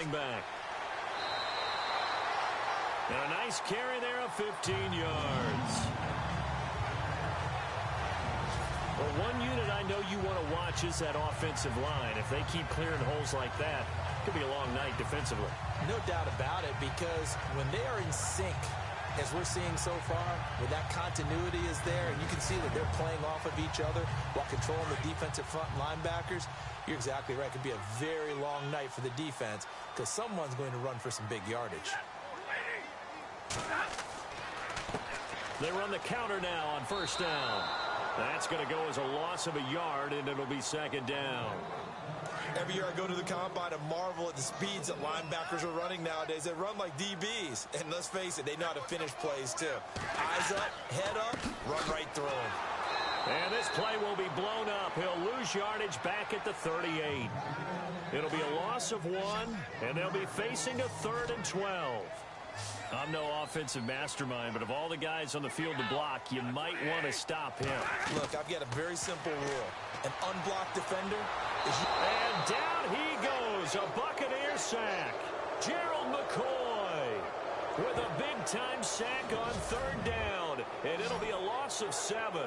running back. And a nice carry there of 15 yards. Well, one unit I know you want to watch is that offensive line. If they keep clearing holes like that, it could be a long night defensively. No doubt about it, because when they are in sync, as we're seeing so far, when that continuity is there, and you can see that they're playing off of each other while controlling the defensive front linebackers, you're exactly right. It could be a very long night for the defense because someone's going to run for some big yardage. They run the counter now on first down. That's going to go as a loss of a yard, and it'll be second down. Every year I go to the combine and marvel at the speeds that linebackers are running nowadays. They run like DBs. And let's face it, they know how to finish plays too. Eyes up, head up, run right through them. And this play will be blown up. He'll lose yardage back at the 38. It'll be a loss of 1, and they'll be facing a 3rd and 12. I'm no offensive mastermind, but of all the guys on the field to block, you might want to stop him. Look, I've got a very simple rule. An unblocked defender is... And down he goes. A Buccaneer sack. Gerald McCoy with a big-time sack on 3rd down. And it'll be a loss of 7.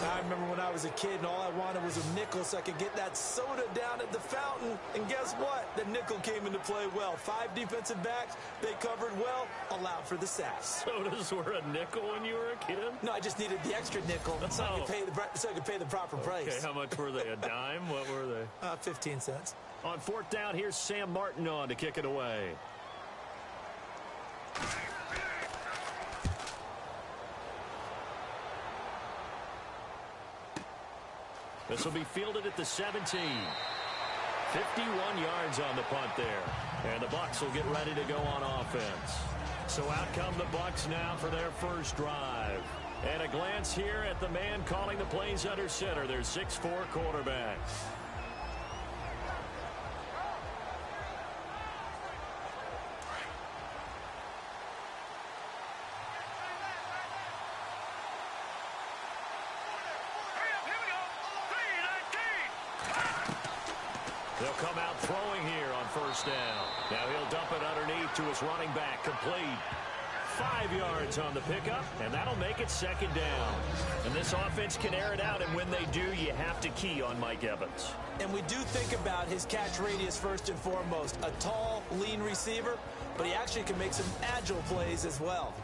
I remember when I was a kid and all I wanted was a nickel so I could get that soda down at the fountain. And guess what? The nickel came into play well. 5 defensive backs, they covered well, allowed for the sack. Sodas were a nickel when you were a kid? No, I just needed the extra nickel so I could pay the proper price. Okay, how much were they? A dime? What were they? 15 cents. On 4th down, here's Sam Martin on to kick it away. This will be fielded at the 17. 51 yards on the punt there. And the Bucs will get ready to go on offense. So out come the Bucs now for their first drive. And a glance here at the man calling the plays under center, their 6'4" quarterback. They'll come out throwing here on first down. Now he'll dump it underneath to his running back, complete. 5 yards on the pickup, and that'll make it second down. And this offense can air it out, and when they do, you have to key on Mike Evans. And we do think about his catch radius first and foremost. A tall, lean receiver, but he actually can make some agile plays as well.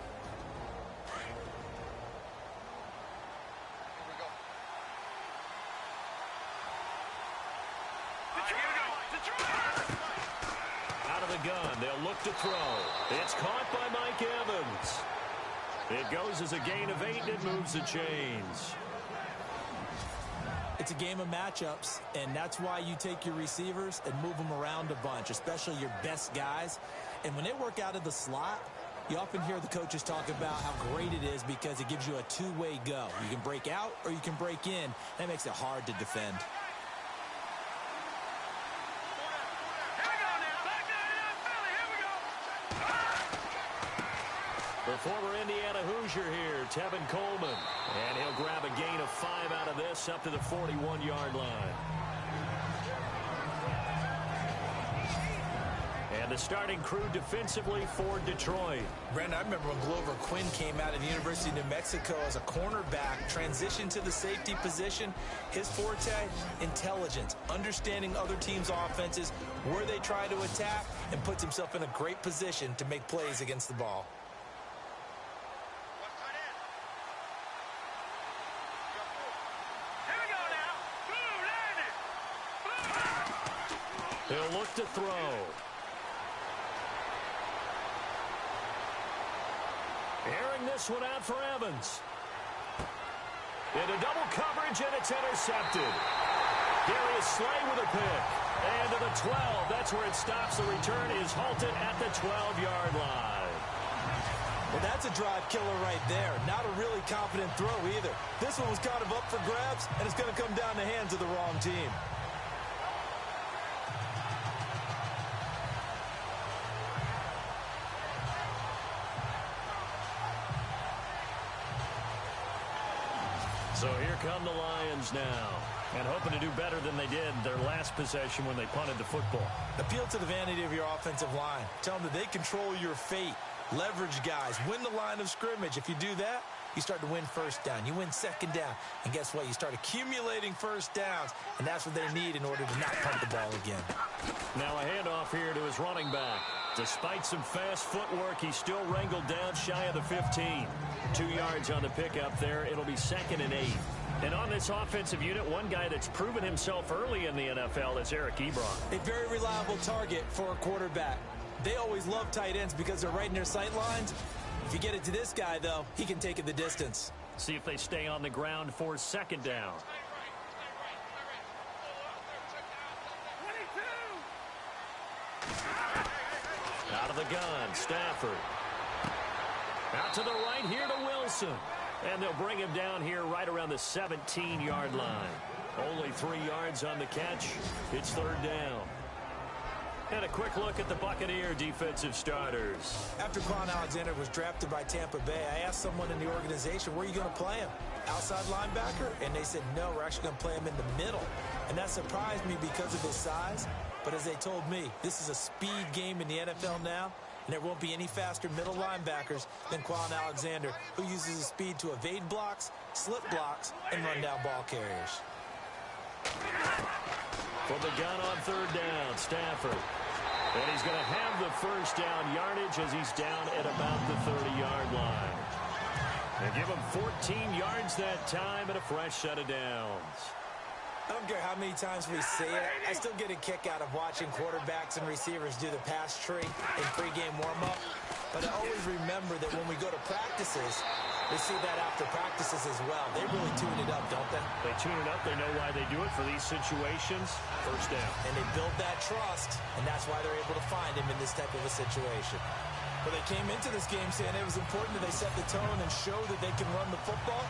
Gun. They'll look to throw. It's caught by Mike Evans. It goes as a gain of 8, and it moves the chains. It's a game of matchups, and that's why you take your receivers and move them around a bunch, especially your best guys. And when they work out of the slot, you often hear the coaches talk about how great it is because it gives you a two-way go. You can break out or you can break in. That makes it hard to defend. The former Indiana Hoosier here, Tevin Coleman. And he'll grab a gain of 5 out of this up to the 41-yard line. And the starting crew defensively for Detroit. Brandon, I remember when Glover Quinn came out of the University of New Mexico as a cornerback, transitioned to the safety position. His forte, intelligence, understanding other teams' offenses, where they try to attack, and puts himself in a great position to make plays against the ball. He'll look to throw. Airing this one out for Evans. Into double coverage, and it's intercepted. Darius Slay with a pick. And to the 12. That's where it stops. The return is halted at the 12-yard line. Well, that's a drive killer right there. Not a really confident throw either. This one was kind of up for grabs, and it's going to come down the hands of the wrong team. So here come the Lions now. And hoping to do better than they did their last possession when they punted the football. Appeal to the vanity of your offensive line. Tell them that they control your fate. Leverage guys. Win the line of scrimmage. If you do that, you start to win first down. You win second down. And guess what? You start accumulating first downs. And that's what they need in order to not punt the ball again. Now a handoff here to his running back. Despite some fast footwork, he's still wrangled down shy of the 15. 2 yards on the pickup there. It'll be 2nd and 8. And on this offensive unit, one guy that's proven himself early in the NFL is Eric Ebron. A very reliable target for a quarterback. They always love tight ends because they're right in their sight lines. If you get it to this guy, though, he can take it the distance. See if they stay on the ground for 2nd down. Out of the gun, Stafford. Out to the right here to Wilson. And they'll bring him down here right around the 17-yard line. Only 3 yards on the catch. It's 3rd down. And a quick look at the Buccaneer defensive starters. After Quan Alexander was drafted by Tampa Bay, I asked someone in the organization, where are you going to play him? Outside linebacker? And they said, no, we're actually going to play him in the middle. And that surprised me because of his size. But as they told me, this is a speed game in the NFL now. And there won't be any faster middle linebackers than Quan Alexander, who uses his speed to evade blocks, slip blocks, and run down ball carriers. From the gun on 3rd down, Stafford. And he's going to have the first down yardage as he's down at about the 30-yard line. And give him 14 yards that time and a fresh set of downs. I don't care how many times we say it, I still get a kick out of watching quarterbacks and receivers do the pass tree in pregame warm-up. But I always remember that when we go to practices, we see that after practices as well. They really tune it up, don't they? They tune it up. They know why they do it for these situations. First down. And they build that trust, and that's why they're able to find him in this type of a situation. But they came into this game saying it was important that they set the tone and show that they can run the football.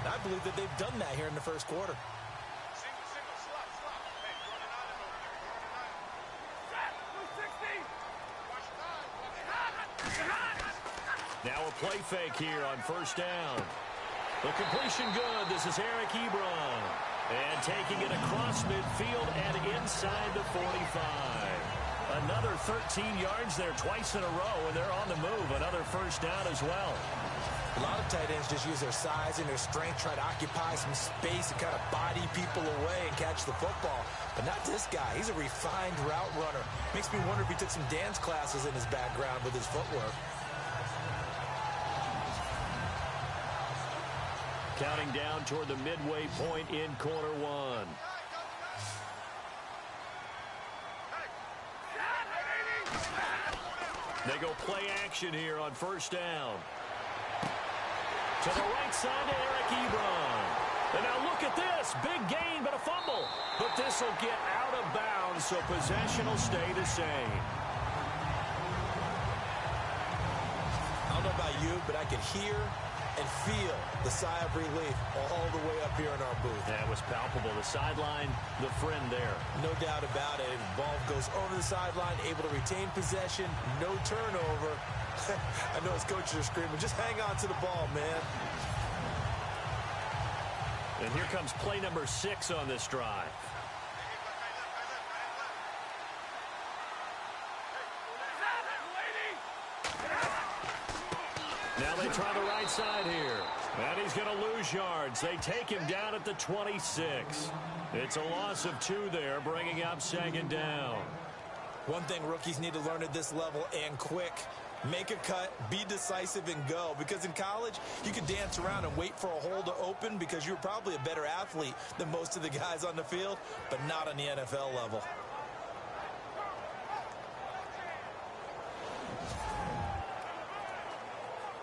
And I believe that they've done that here in the first quarter. Now a play fake here on 1st down. The completion good. This is Eric Ebron. And taking it across midfield and inside the 45. Another 13 yards there twice in a row, and they're on the move. Another first down as well. A lot of tight ends just use their size and their strength, try to occupy some space and kind of body people away and catch the football. But not this guy. He's a refined route runner. Makes me wonder if he took some dance classes in his background with his footwork. Counting down toward the midway point in quarter 1. They go play action here on 1st down. To the right side to Eric Ebron. And now look at this. Big gain, but a fumble. But this will get out of bounds, so possession will stay the same. I don't know about you, but I could hear and feel the sigh of relief all the way up here in our booth. That was palpable. The sideline, the friend there. No doubt about it. The ball goes over the sideline, able to retain possession, no turnover. I know his coaches are screaming, just hang on to the ball, man. And here comes play number 6 on this drive. Now they try the right side here. And he's going to lose yards. They take him down at the 26. It's a loss of 2 there, bringing up 2nd down. One thing rookies need to learn at this level, and quick. Make a cut, be decisive, and go. Because in college, you can dance around and wait for a hole to open because you're probably a better athlete than most of the guys on the field, but not on the NFL level.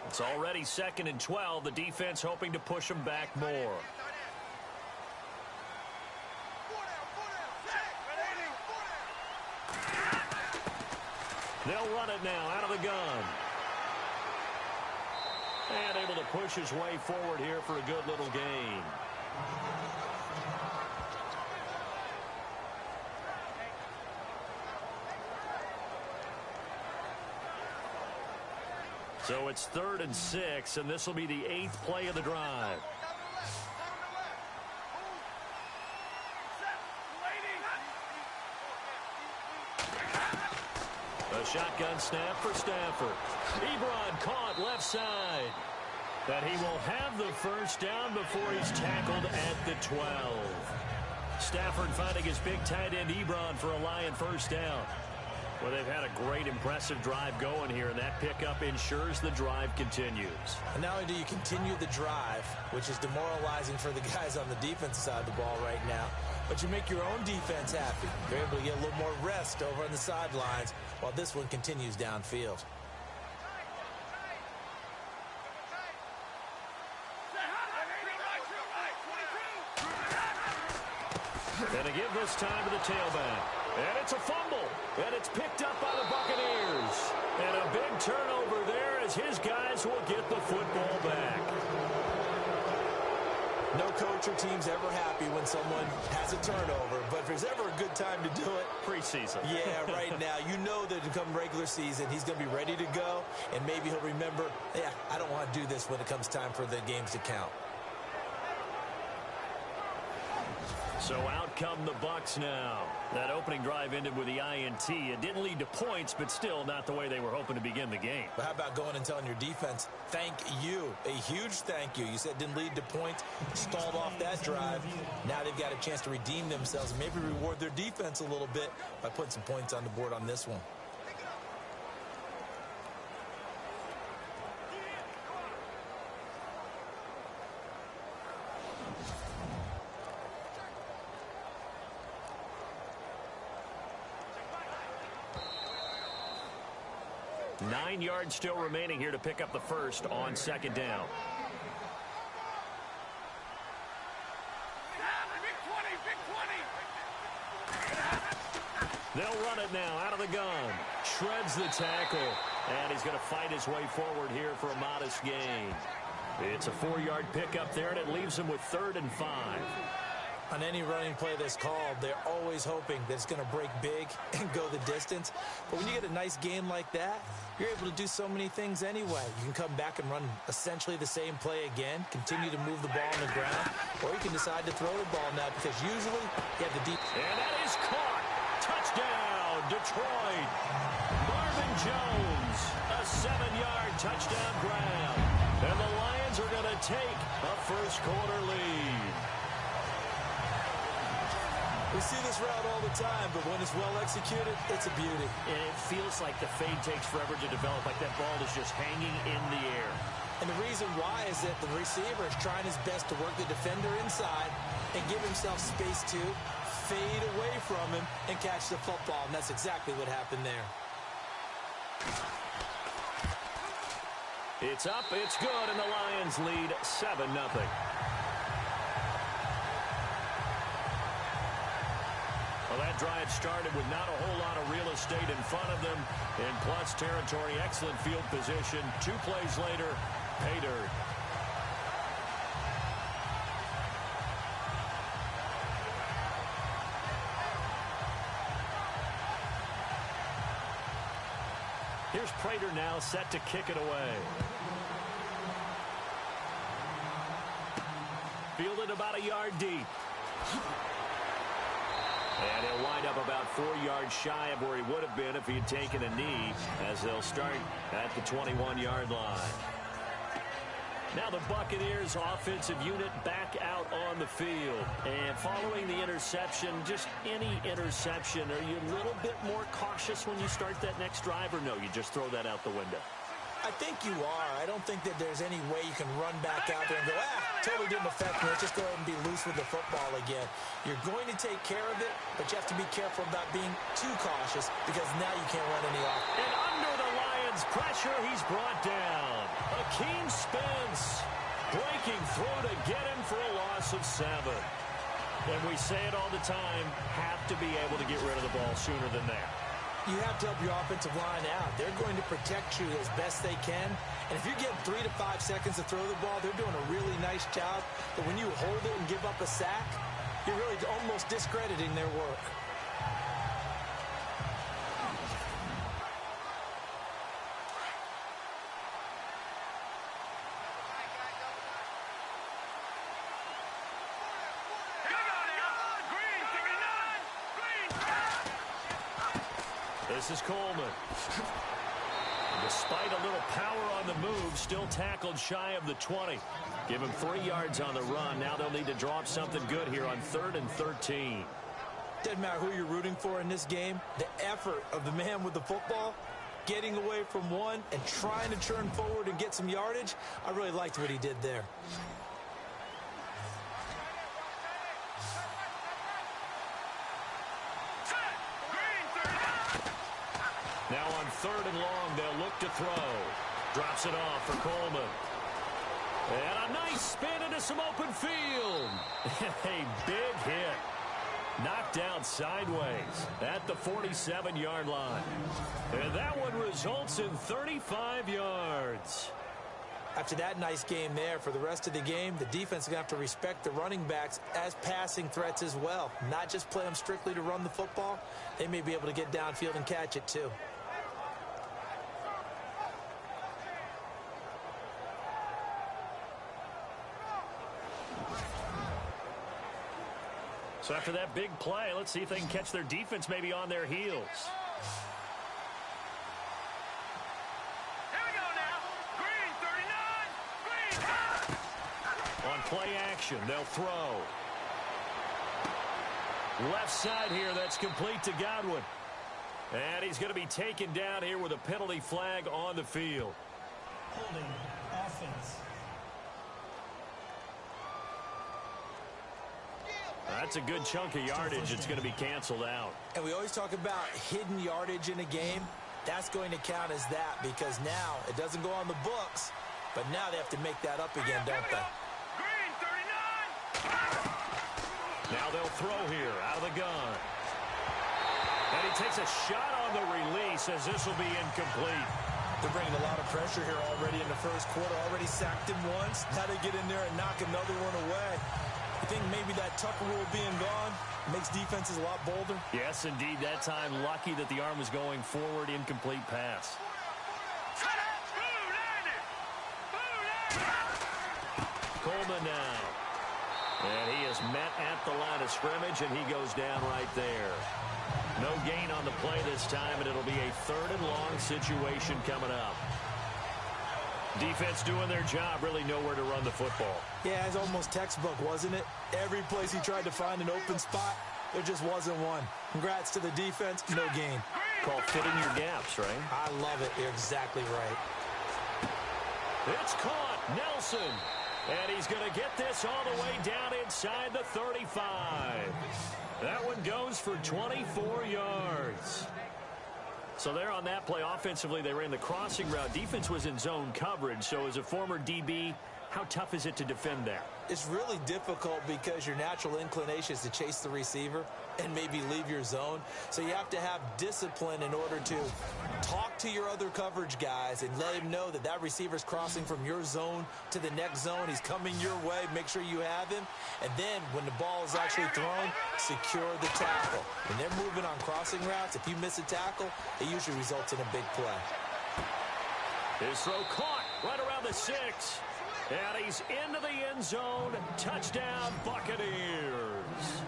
It's already 2nd and 12. The defense hoping to push them back more. They'll run it now out of the gun. And able to push his way forward here for a good little gain. So it's 3rd and 6, and this will be the 8th play of the drive. A shotgun snap for Stafford. Ebron caught left side. That he will have the first down before he's tackled at the 12. Stafford finding his big tight end Ebron for a Lion first down. Well, they've had a great, impressive drive going here, and that pickup ensures the drive continues. And not only do you continue the drive, which is demoralizing for the guys on the defensive side of the ball right now, but you make your own defense happy. You're able to get a little more rest over on the sidelines while this one continues downfield. And a give this time to the tailback. And it's a fumble. And it's picked up by the Buccaneers. And a big turnover there as his guys will get the football back. No coach or team's ever happy when someone has a turnover, but if there's ever a good time to do it, preseason. Yeah, right now. You know that to come regular season, he's going to be ready to go, and maybe he'll remember, yeah, I don't want to do this when it comes time for the games to count. So out come the Bucs now. That opening drive ended with the INT. It didn't lead to points, but still not the way they were hoping to begin the game. But how about going and telling your defense, thank you, a huge thank you. You said it didn't lead to points, stalled off that drive. Now they've got a chance to redeem themselves and maybe reward their defense a little bit by putting some points on the board on this one. Nine yards still remaining here to pick up the first on second down. They'll run it now out of the gun. Shreds the tackle. And he's going to fight his way forward here for a modest gain. It's a 4-yard pickup there, and it leaves him with 3rd and 5. On any running play that's called, they're always hoping that it's going to break big and go the distance. But when you get a nice game like that, you're able to do so many things anyway. You can come back and run essentially the same play again, continue to move the ball on the ground, or you can decide to throw the ball now because usually you have the deep. And that is caught. Touchdown, Detroit. Marvin Jones, a 7-yard touchdown grab. And the Lions are going to take a first-quarter lead. We see this route all the time, but when it's well executed, it's a beauty. And it feels like the fade takes forever to develop, like that ball is just hanging in the air. And the reason why is that the receiver is trying his best to work the defender inside and give himself space to fade away from him and catch the football, and that's exactly what happened there. It's up, it's good, and the Lions lead 7-0. Well, that drive started with not a whole lot of real estate in front of them. In plus territory, excellent field position. 2 plays later, pay dirt. Here's Prater now set to kick it away. Fielded about a yard deep. And he'll wind up about 4 yards shy of where he would have been if he had taken a knee, as they'll start at the 21-yard line. Now the Buccaneers offensive unit back out on the field. And following the interception, just any interception, are you a little bit more cautious when you start that next drive, or no, you just throw that out the window? I think you are. I don't think that there's any way you can run back out there and go, totally didn't affect me. Let's just go ahead and be loose with the football again. You're going to take care of it, but you have to be careful about being too cautious because now you can't run any off. And under the Lions' pressure, he's brought down. Akeem Spence breaking through to get him for a loss of 7. And we say it all the time, have to be able to get rid of the ball sooner than that. You have to help your offensive line out. They're going to protect you as best they can. And if you get 3 to 5 seconds to throw the ball, they're doing a really nice job. But when you hold it and give up a sack, you're really almost discrediting their work. This is Coleman. Despite a little power on the move, still tackled shy of the 20. Give him 3 yards on the run. Now they'll need to draw up something good here on 3rd and 13. Doesn't matter who you're rooting for in this game. The effort of the man with the football, getting away from one and trying to turn forward and get some yardage, I really liked what he did there. Now on 3rd and long, they'll look to throw. Drops it off for Coleman. And a nice spin into some open field. A big hit. Knocked down sideways at the 47-yard line. And that one results in 35 yards. After that nice game there, for the rest of the game, the defense is going to have to respect the running backs as passing threats as well. Not just play them strictly to run the football. They may be able to get downfield and catch it too. So after that big play, let's see if they can catch their defense maybe on their heels. Here we go now. Green, 39. Green. On play action, they'll throw. Left side here, that's complete to Godwin. And he's going to be taken down here with a penalty flag on the field. Holding offense. That's a good chunk of yardage. It's going to be canceled out. And we always talk about hidden yardage in a game. That's going to count as that because now it doesn't go on the books, but now they have to make that up again, don't they? Green, 39. Now they'll throw here out of the gun. And he takes a shot on the release as this will be incomplete. They're bringing a lot of pressure here already in the first quarter. Already sacked him once. Now they get in there and knock another one away. I think maybe that Tucker rule being gone makes defenses a lot bolder. Yes, indeed. That time, lucky that the arm was going forward, incomplete pass. Coleman now. And he is met at the line of scrimmage, and he goes down right there. No gain on the play this time, and it'll be a 3rd and long situation coming up. Defense doing their job, really nowhere to run the football. Yeah, it's almost textbook, wasn't it? Every place he tried to find an open spot, there just wasn't one. Congrats to the defense, no gain. Called fitting your gaps, right? I love it. You're exactly right. It's caught. Nelson. And he's going to get this all the way down inside the 35. That one goes for 24 yards. So there on that play, offensively, they ran the crossing route. Defense was in zone coverage. So as a former DB, how tough is it to defend that? It's really difficult because your natural inclination is to chase the receiver and maybe leave your zone. So you have to have discipline in order to talk to your other coverage guys and let him know that that receiver's crossing from your zone to the next zone. He's coming your way. Make sure you have him. And then when the ball is actually thrown, secure the tackle. When they're moving on crossing routes, if you miss a tackle, it usually results in a big play. His throw caught right around the 6. And he's into the end zone. Touchdown, Buccaneers.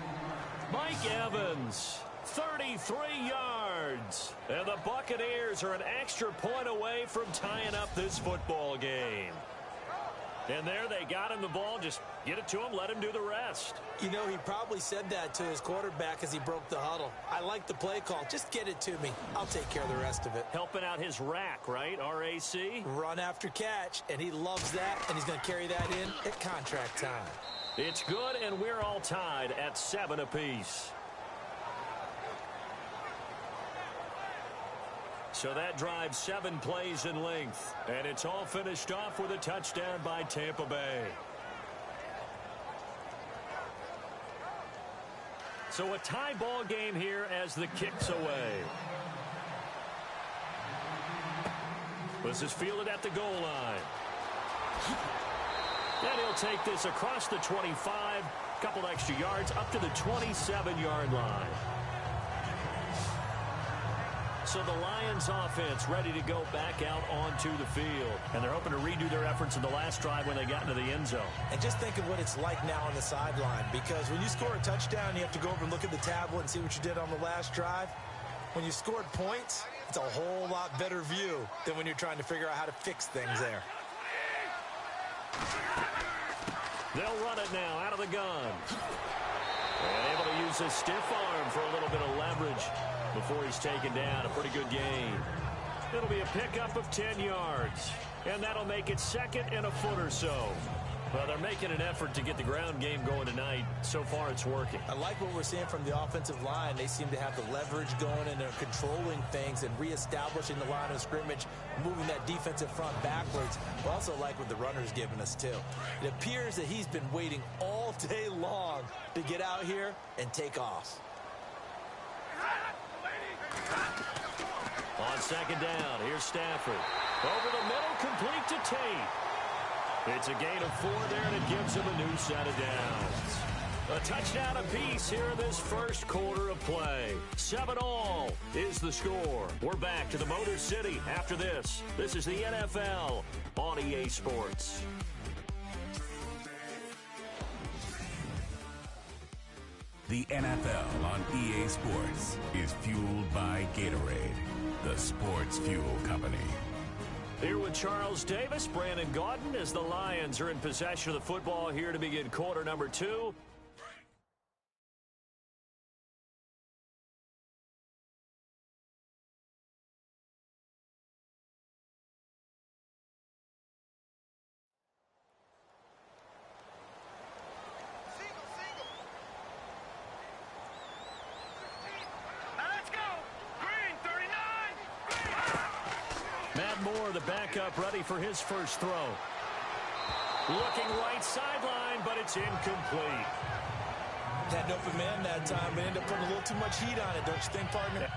Mike Evans, 33 yards. And the Buccaneers are an extra point away from tying up this football game. And there they got him the ball. Just get it to him, let him do the rest. You know, he probably said that to his quarterback as he broke the huddle. I like the play call. Just get it to me. I'll take care of the rest of it. Helping out his rack, right? RAC? Run after catch, and he loves that, and he's going to carry that in at contract time. It's good, and we're all tied at 7 apiece. So that drives 7 plays in length. And it's all finished off with a touchdown by Tampa Bay. So a tie ball game here as the kick's away. This is fielded at the goal line. And he'll take this across the 25. Couple extra yards up to the 27-yard line. So the Lions offense ready to go back out onto the field. And they're hoping to redo their efforts in the last drive when they got into the end zone. And just think of what it's like now on the sideline. Because when you score a touchdown, you have to go over and look at the tablet and see what you did on the last drive. when you scored points, it's a whole lot better view than when you're trying to figure out how to fix things there. They'll run it now out of the gun. And able to use his stiff arm for a little bit of leverage before he's taken down. A pretty good gain. It'll be a pickup of 10 yards. And that'll make it second and a foot or so. Well, they're making an effort to get the ground game going tonight. So far, it's working. I like what we're seeing from the offensive line. They seem to have the leverage going, and they're controlling things and reestablishing the line of scrimmage, moving that defensive front backwards. I also like what the runner's giving us, too. It appears that he's been waiting all day long to get out here and take off. On second down, here's Stafford. Over the middle, complete to Tate. It's a gain of 4 there, and it gives him a new set of downs. A touchdown apiece here in this first quarter of play. 7-all is the score. We're back to the Motor City after this. This is the NFL on EA Sports. The NFL on EA Sports is fueled by Gatorade, the sports fuel company. Here with Charles Davis, Brandon Gaudin, as the Lions are in possession of the football here to begin quarter number 2. The backup ready for his first throw. Looking right sideline, but it's incomplete. Had an open man that time, but ended up putting a little too much heat on it, don't you think, partner?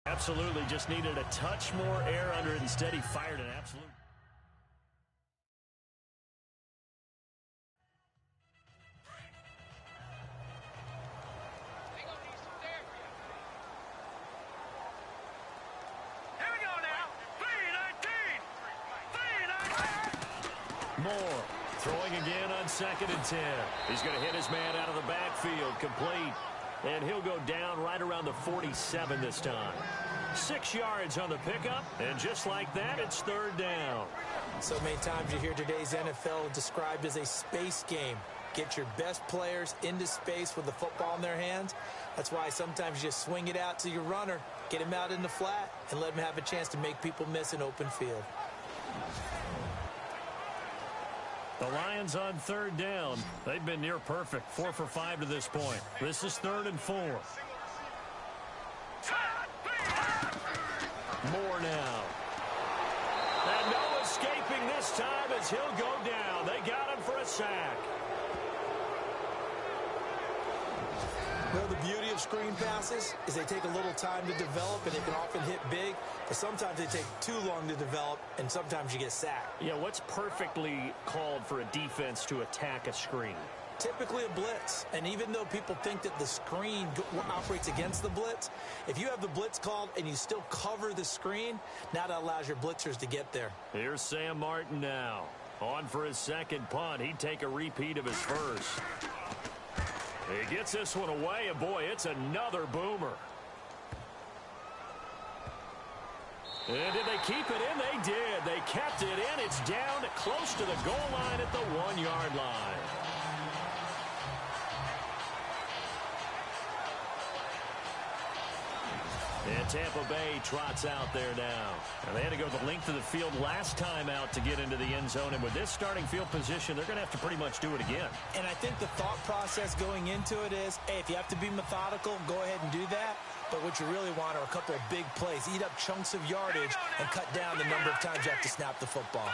Absolutely, just needed a touch more air under it. Instead, he fired an absolute. Moore throwing again on 2nd and 10. He's going to hit his man out of the backfield, complete. And he'll go down right around the 47 this time. 6 yards on the pickup, and just like that, it's 3rd down. So many times you hear today's NFL described as a space game. Get your best players into space with the football in their hands. That's why sometimes you just swing it out to your runner, get him out in the flat, and let him have a chance to make people miss an open field. The Lions on 3rd down. They've been near perfect. 4 for 5 to this point. This is 3rd and 4. Moore now. And no escaping this time as he'll go down. They got him for a sack. Well, the beauty of screen passes is they take a little time to develop, and they can often hit big, but sometimes they take too long to develop, and sometimes you get sacked. Yeah, what's perfectly called for a defense to attack a screen? Typically a blitz, and even though people think that the screen operates against the blitz, if you have the blitz called and you still cover the screen, now that allows your blitzers to get there. Here's Sam Martin now. On for his second punt. He'd take a repeat of his first. He gets this one away, and boy, it's another boomer. And did they keep it in? They did. They kept it in. It's down close to the goal line at the 1-yard line. And Tampa Bay trots out there now. And they had to go the length of the field last time out to get into the end zone. And with this starting field position, they're going to have to pretty much do it again. And I think the thought process going into it is, hey, if you have to be methodical, go ahead and do that. But what you really want are a couple of big plays. Eat up chunks of yardage and cut down the number of times you have to snap the football.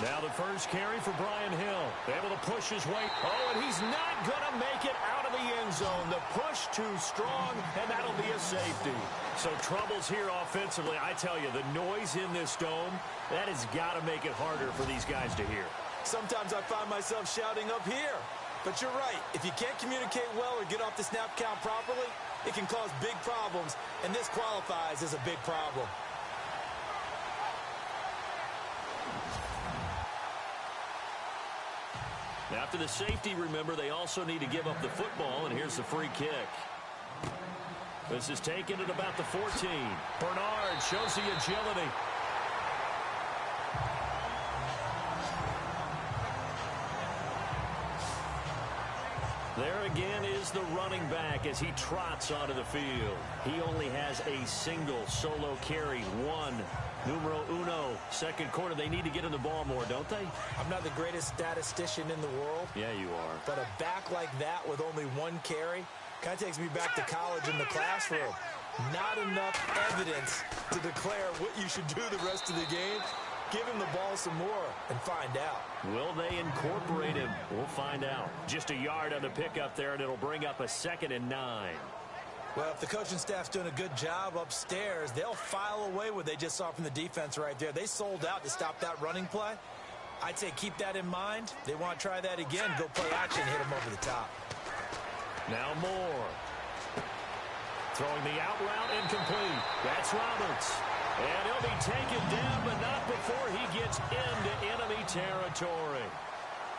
Now the first carry for Brian Hill. Able to push his way. Oh, and he's not going to make it out of the end zone. The push too strong, and that'll be a safety. So troubles here offensively. I tell you, the noise in this dome, that has got to make it harder for these guys to hear. Sometimes I find myself shouting up here. But you're right. If you can't communicate well or get off the snap count properly, it can cause big problems, and this qualifies as a big problem. After the safety, remember, they also need to give up the football, and here's the free kick. This is taken at about the 14. Bernard shows the agility. There again is the running back as he trots onto the field. He only has a single solo carry, one. Numero uno, second quarter. They need to get in the ball more, don't they? I'm not the greatest statistician in the world. Yeah, you are. But a back like that with only one carry kind of takes me back to college in the classroom. Not enough evidence to declare what you should do the rest of the game. Give him the ball some more and find out. Will they incorporate him? We'll find out. Just a yard on the pickup there, and it'll bring up a 2nd and 9. Well, if the coaching staff's doing a good job upstairs, they'll file away what they just saw from the defense right there. They sold out to stop that running play. I'd say keep that in mind. They want to try that again. Go play action, hit him over the top. Now Moore. Throwing the out route incomplete. That's Roberts. And he'll be taken down, but not before he gets into enemy territory.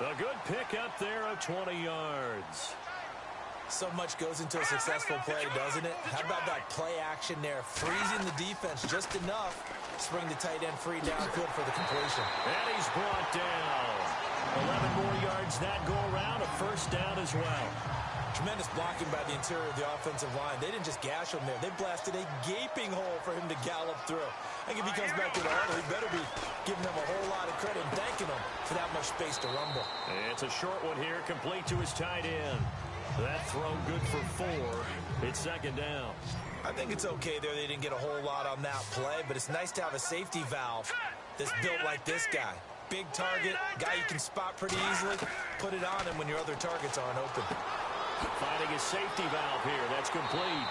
A good pickup there of 20 yards. So much goes into a successful play, doesn't it? How about that play action there? Freezing the defense just enough to bring the tight end free downfield for the completion. And he's brought down. 11 more yards that go around, a first down as well. Tremendous blocking by the interior of the offensive line. They didn't just gash him there. They blasted a gaping hole for him to gallop through. I think if he comes back to the huddle, he better be giving them a whole lot of credit and thanking them for that much space to rumble. It's a short one here, complete to his tight end. That throw good for 4. It's 2nd down. I think it's okay there. They didn't get a whole lot on that play, but it's nice to have a safety valve that's built like this guy. Big target, guy you can spot pretty easily. Put it on him when your other targets aren't open. Finding a safety valve here. That's complete.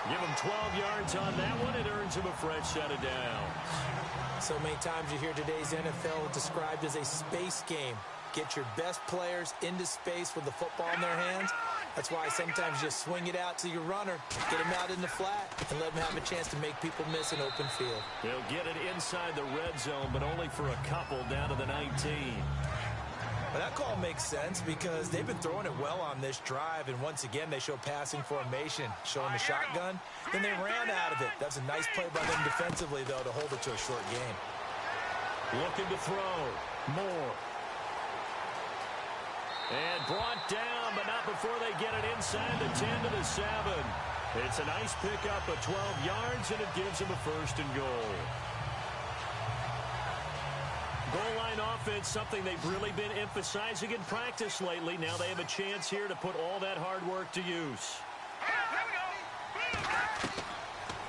Give him 12 yards on that one. It earns him a fresh set of downs. So many times you hear today's NFL described as a space game. Get your best players into space with the football in their hands. That's why sometimes you swing it out to your runner, get him out in the flat, and let him have a chance to make people miss an open field. They'll get it inside the red zone, but only for a couple down to the 19. Well, that call makes sense because they've been throwing it well on this drive, and once again, they show passing formation, showing the shotgun. Then they ran out of it. That's a nice play by them defensively, though, to hold it to a short game. Looking to throw. Moore. And brought down, but not before they get it inside the 10 to the 7. It's a nice pickup of 12 yards, and it gives them a 1st and goal. Goal line offense, something they've really been emphasizing in practice lately. Now they have a chance here to put all that hard work to use.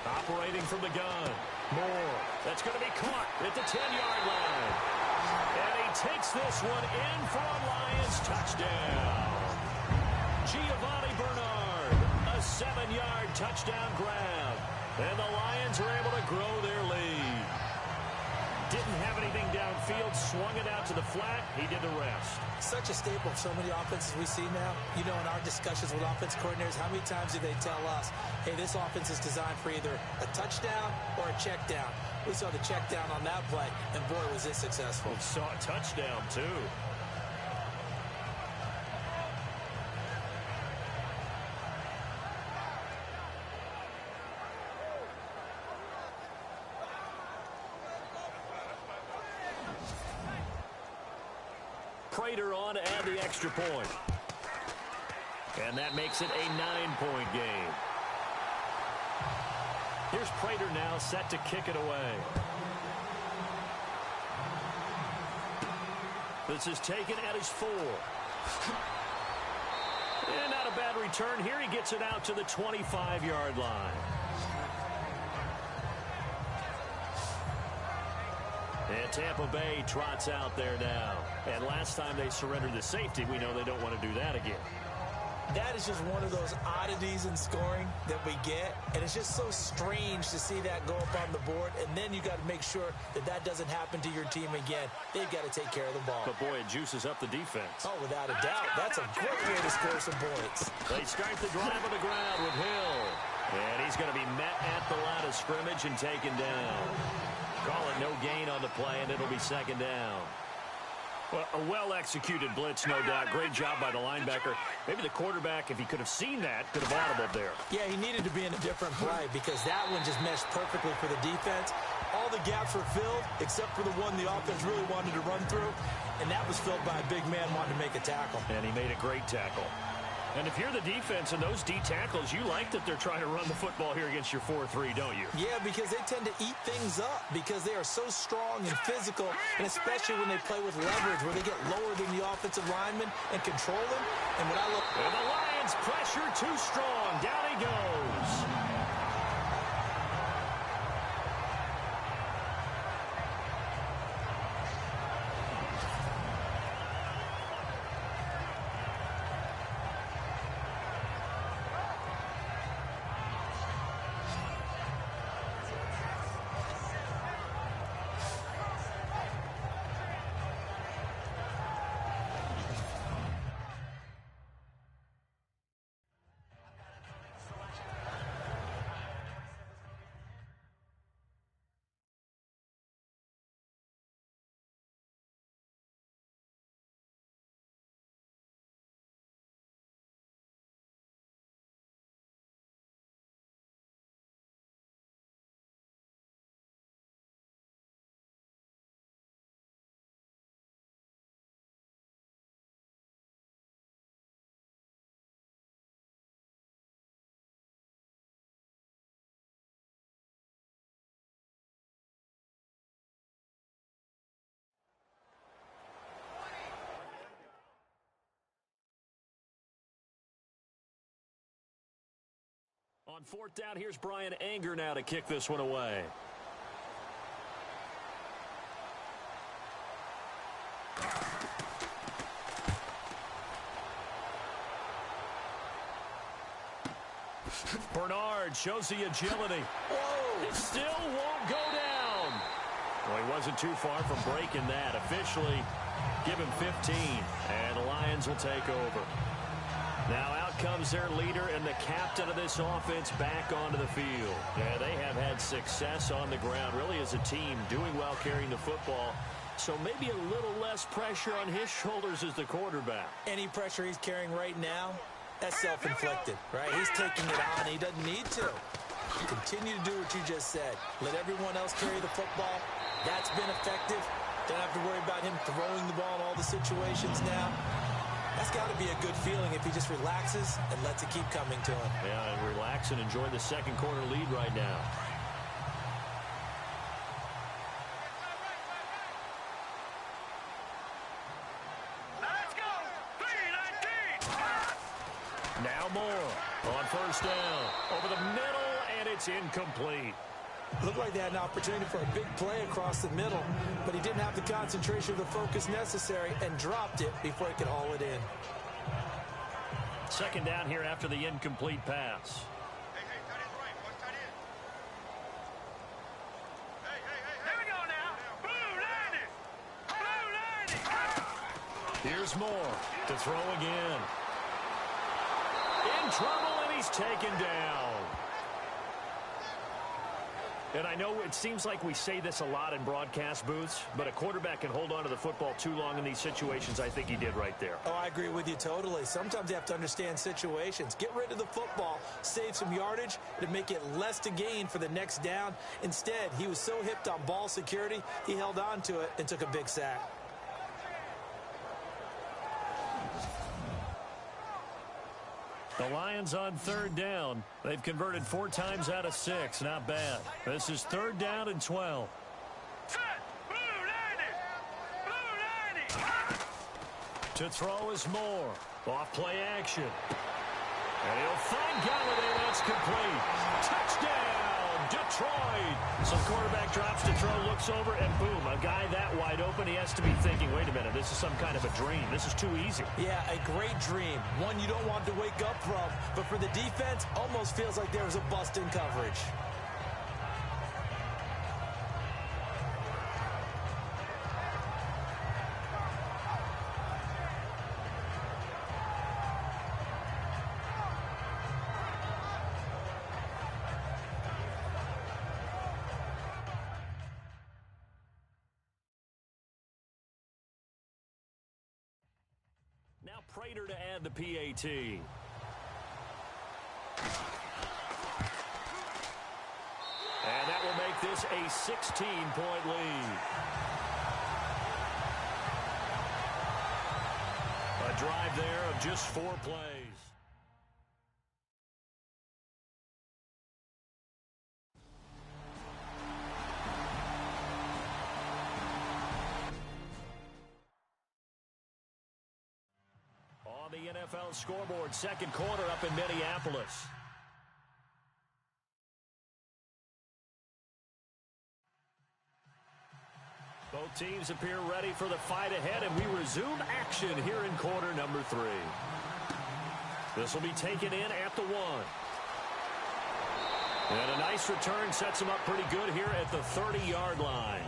Operating from the gun. Moore. That's going to be caught at the 10-yard line. And he takes this one in for a Lions touchdown. Giovanni Bernard, a 7-yard touchdown grab. And the Lions are able to grow their lead. Didn't have anything downfield, swung it out to the flat. He did the rest. Such a staple of so many offenses we see now. You know, in our discussions with offense coordinators, how many times do they tell us, hey, this offense is designed for either a touchdown or a check down. We saw the check down on that play, and boy, was it successful. We saw a touchdown, too. Prater on to add the extra point. And that makes it a 9-point game. Here's Prater now set to kick it away. This is taken at his 4. And not a bad return here. He gets it out to the 25-yard line. And Tampa Bay trots out there now. And last time they surrendered the safety, we know they don't want to do that again. That is just one of those oddities in scoring that we get. And it's just so strange to see that go up on the board. And then you got to make sure that that doesn't happen to your team again. They've got to take care of the ball. But, boy, it juices up the defense. Oh, without a doubt. That's a great way to score some points. They start the drive on the ground with Hill. And he's going to be met at the line of scrimmage and taken down. Call it no gain on the play, and it'll be 2nd down. Well, a well-executed blitz, no doubt. Great job by the linebacker. Maybe the quarterback, if he could have seen that, could have audibled there. Yeah, he needed to be in a different play because that one just meshed perfectly for the defense. All the gaps were filled except for the one the offense really wanted to run through, and that was filled by a big man wanting to make a tackle. And he made a great tackle. And if you're the defense and those D tackles, you like that they're trying to run the football here against your 4-3, don't you? Yeah, because they tend to eat things up because they are so strong and physical, and especially when they play with leverage where they get lower than the offensive lineman and control them. And when I look... And the Lions pressure too strong. Down he goes. On fourth down, here's Brian Anger now to kick this one away. Bernard shows the agility. Whoa! It still won't go down. Well, he wasn't too far from breaking that. Officially, give him 15, and the Lions will take over. Now out comes their leader and the captain of this offense back onto the field. Yeah, they have had success on the ground, really as a team, doing well carrying the football. So maybe a little less pressure on his shoulders as the quarterback. Any pressure he's carrying right now, that's self-inflicted, right? He's taking it on. He doesn't need to. Continue to do what you just said. Let everyone else carry the football. That's been effective. Don't have to worry about him throwing the ball in all the situations now. That's got to be a good feeling if he just relaxes and lets it keep coming to him. Yeah, and relax and enjoy the second quarter lead right now. Let's go! 3-19! Now more on first down. Over the middle, and it's incomplete. Looked like they had an opportunity for a big play across the middle, but he didn't have the concentration or the focus necessary and dropped it before he could haul it in. Second down here after the incomplete pass. Hey, tight end right. Watch tight end. Hey. Here we go now. Blue 90. Here's Moore to throw again. In trouble, and he's taken down. And I know it seems like we say this a lot in broadcast booths, but a quarterback can hold on to the football too long in these situations. I think he did right there. Oh, I agree with you totally. Sometimes you have to understand situations. Get rid of the football, save some yardage to make it less to gain for the next down. Instead, he was so hipped on ball security, he held on to it and took a big sack. The Lions on third down. They've converted 4 times out of 6. Not bad. This is third down and 12. Set. Blue 90. To throw is Moore. Off play action. And he'll find Galladay. That's complete. Touchdown, Detroit. So the quarterback drops to throw, looks over, and boom, a guy that wide open. He has to be thinking, wait a minute, this is some kind of a dream. This is too easy. Yeah, a great dream. One you don't want to wake up from. But for the defense, almost feels like there was a bust in coverage. Prater to add the PAT. And that will make this a 16-point lead. A drive there of just 4 plays. On the NFL scoreboard, second quarter up in Minneapolis. Both teams appear ready for the fight ahead, and we resume action here in quarter number 3. This will be taken in at the 1. And a nice return sets him up pretty good here at the 30-yard line.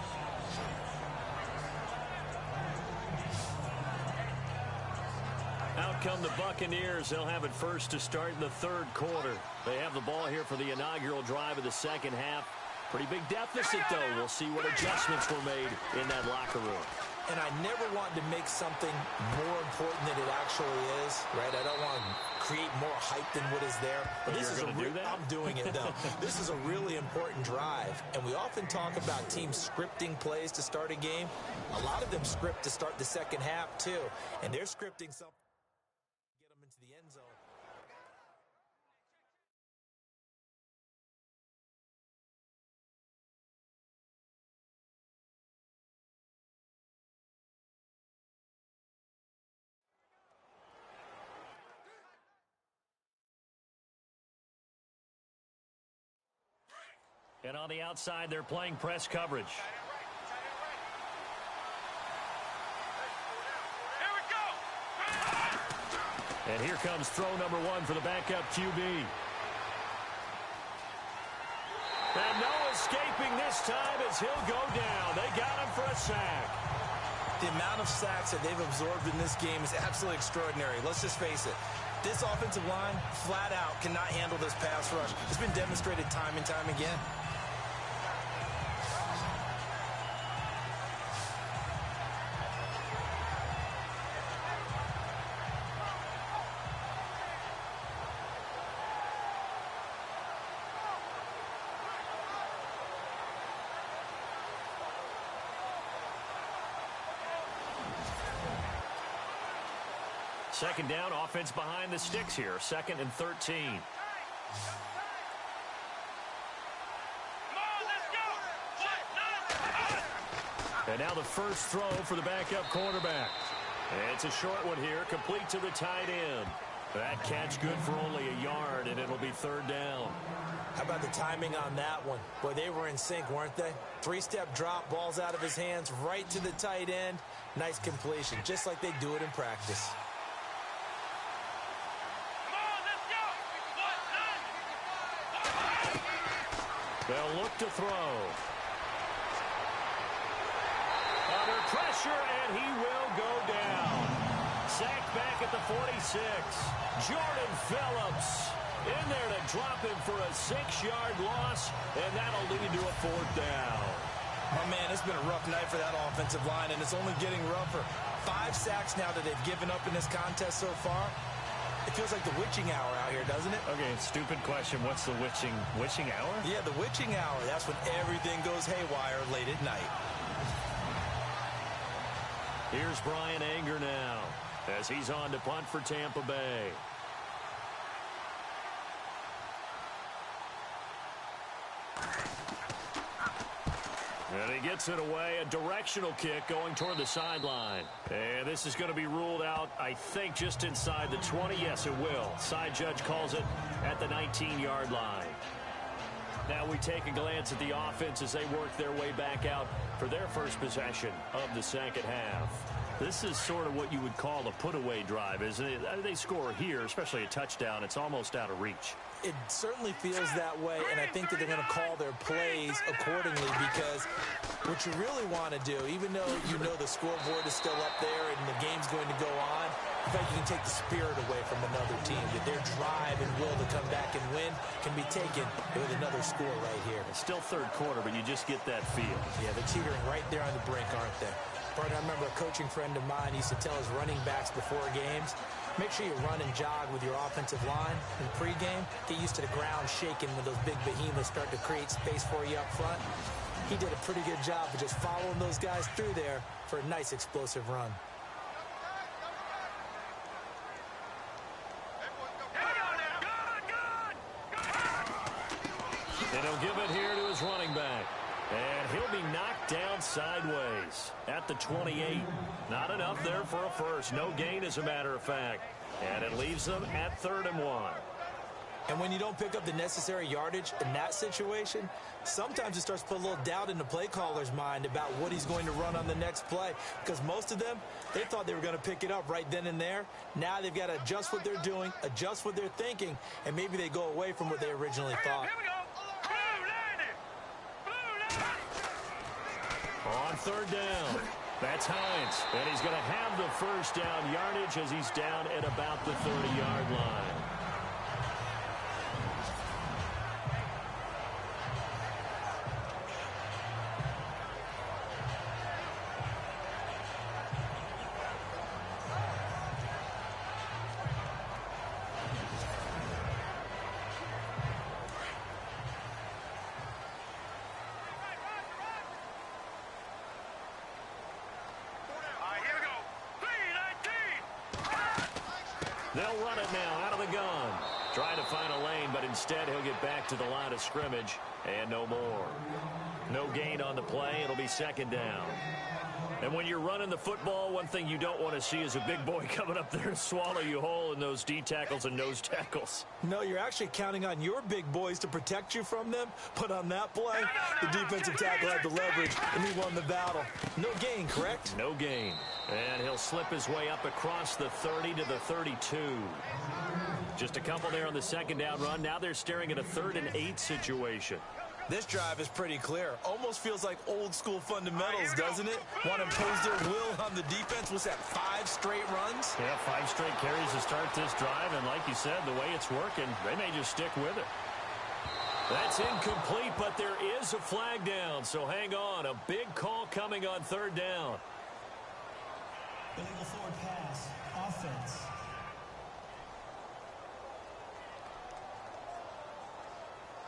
Out come the Buccaneers. They'll have it first to start in the third quarter. They have the ball here for the inaugural drive of the second half. Pretty big deficit, though. We'll see what adjustments were made in that locker room. And I never want to make something more important than it actually is, right? I don't want to create more hype than what is there. But this is I'm doing it, though. This is a really important drive. And we often talk about teams scripting plays to start a game. A lot of them script to start the second half, too. And they're scripting something to get them into the end zone. And on the outside, they're playing press coverage. Here we go. And here comes throw number 1 for the backup QB. And no escaping this time as he'll go down. They got him for a sack. The amount of sacks that they've absorbed in this game is absolutely extraordinary. Let's just face it. This offensive line, flat out, cannot handle this pass rush. It's been demonstrated time and time again. Second down, offense behind the sticks here. 2nd and 13. Come on, let's go. And now the first throw for the backup quarterback. It's a short one here, complete to the tight end. That catch good for only a yard, and it'll be 3rd down. How about the timing on that one? Boy, they were in sync, weren't they? 3-step drop, ball's out of his hands, right to the tight end. Nice completion, just like they do it in practice. They'll look to throw. Under pressure, and he will go down. Sacked back at the 46. Jordan Phillips in there to drop him for a 6-yard loss, and that'll lead to a 4th down. Oh, man, it's been a rough night for that offensive line, and it's only getting rougher. 5 sacks now that they've given up in this contest so far. It feels like the witching hour out here, doesn't it? Okay, stupid question. What's the witching hour? Yeah, the witching hour. That's when everything goes haywire late at night. Here's Brian Anger now as he's on to punt for Tampa Bay. And he gets it away, a directional kick going toward the sideline. And this is going to be ruled out, I think, just inside the 20. Yes, it will. Side judge calls it at the 19-yard line. Now we take a glance at the offense as they work their way back out for their first possession of the second half. This is sort of what you would call a put-away drive, isn't it? They score here, especially a touchdown. It's almost out of reach. It certainly feels that way, and I think that they're going to call their plays accordingly because what you really want to do, even though you know the scoreboard is still up there and the game's going to go on, I think you can take the spirit away from another team, that their drive and will to come back and win can be taken with another score right here. It's still third quarter, but you just get that feel. Yeah, they're teetering right there on the brink, aren't they? Partner, I remember a coaching friend of mine used to tell his running backs before games, make sure you run and jog with your offensive line in pregame. Get used to the ground shaking when those big behemoths start to create space for you up front. He did a pretty good job of just following those guys through there for a nice explosive run. And he'll give it here to his running back. And he'll be knocked down sideways at the 28. Not enough there for a first. No gain, as a matter of fact. And it leaves them at 3rd and 1. And when you don't pick up the necessary yardage in that situation, sometimes it starts to put a little doubt in the play caller's mind about what he's going to run on the next play. Because most of them, they thought they were going to pick it up right then and there. Now they've got to adjust what they're doing, adjust what they're thinking, and maybe they go away from what they originally thought. Here we go. On 3rd down, that's Hines. And he's going to have the first down yardage as he's down at about the 30-yard line. They'll run it now out of the gun. Trying to find a lane, but instead he'll get back to the line of scrimmage. And no more. No gain on the play. It'll be 2nd down. And when you're running the football, one thing you don't want to see is a big boy coming up there and swallow you whole in those D tackles and nose tackles. No, you're actually counting on your big boys to protect you from them. But on that play, the defensive tackle had the leverage, and he won the battle. No gain, correct? No gain. And he'll slip his way up across the 30 to the 32. Just a couple there on the 2nd down run. Now they're staring at a 3rd and 8 situation. This drive is pretty clear. Almost feels like old school fundamentals, doesn't it? Want to impose their will on the defense. What's that, 5 straight runs? Yeah, 5 straight carries to start this drive. And like you said, the way it's working, they may just stick with it. That's incomplete, but there is a flag down. So hang on. A big call coming on 3rd down. Illegal forward pass. Offense.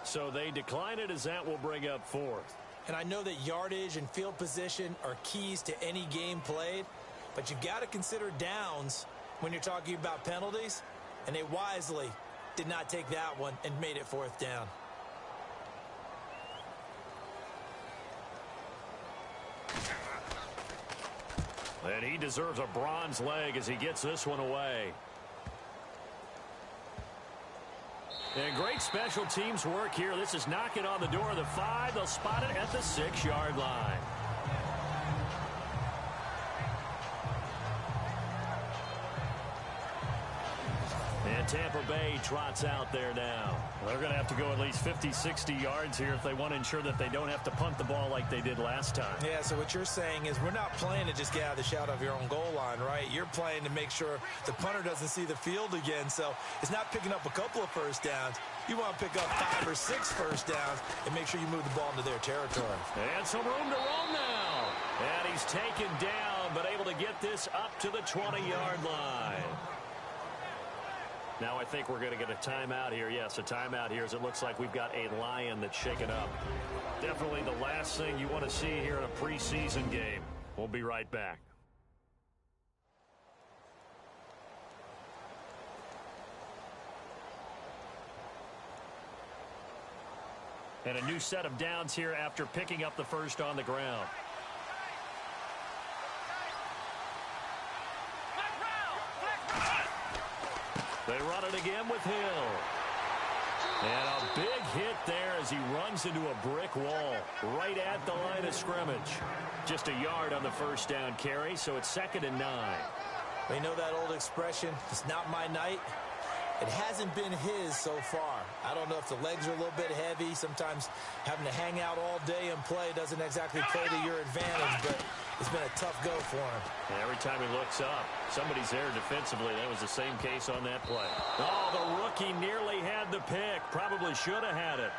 So they decline it, as that will bring up 4th. And I know that yardage and field position are keys to any game played, but you've got to consider downs when you're talking about penalties, and they wisely did not take that one and made it 4th down. And he deserves a bronze leg as he gets this one away. And great special teams work here. This is knocking on the door of the 5. They'll spot it at the 6-yard line. And Tampa Bay trots out there now. They're going to have to go at least 50, 60 yards here if they want to ensure that they don't have to punt the ball like they did last time. Yeah, so what you're saying is we're not playing to just get out of the shadow of your own goal line, right? You're playing to make sure the punter doesn't see the field again. So it's not picking up a couple of first downs. You want to pick up 5 or 6 first downs and make sure you move the ball into their territory. And some room to roam now. And he's taken down, but able to get this up to the 20-yard line. Now I think we're going to get a timeout here. Yes, a timeout here, as it looks like we've got a lion that's shaken up. Definitely the last thing you want to see here in a preseason game. We'll be right back. And a new set of downs here after picking up the first on the ground. They run it again with Hill. And a big hit there as he runs into a brick wall right at the line of scrimmage. Just a yard on the first down carry, so it's 2nd and 9. We know that old expression, it's not my night. It hasn't been his so far. I don't know if the legs are a little bit heavy. Sometimes having to hang out all day and play doesn't exactly play to your advantage, but it's been a tough go for him. And every time he looks up, somebody's there defensively. That was the same case on that play. Oh, the rookie nearly had the pick. Probably should have had it.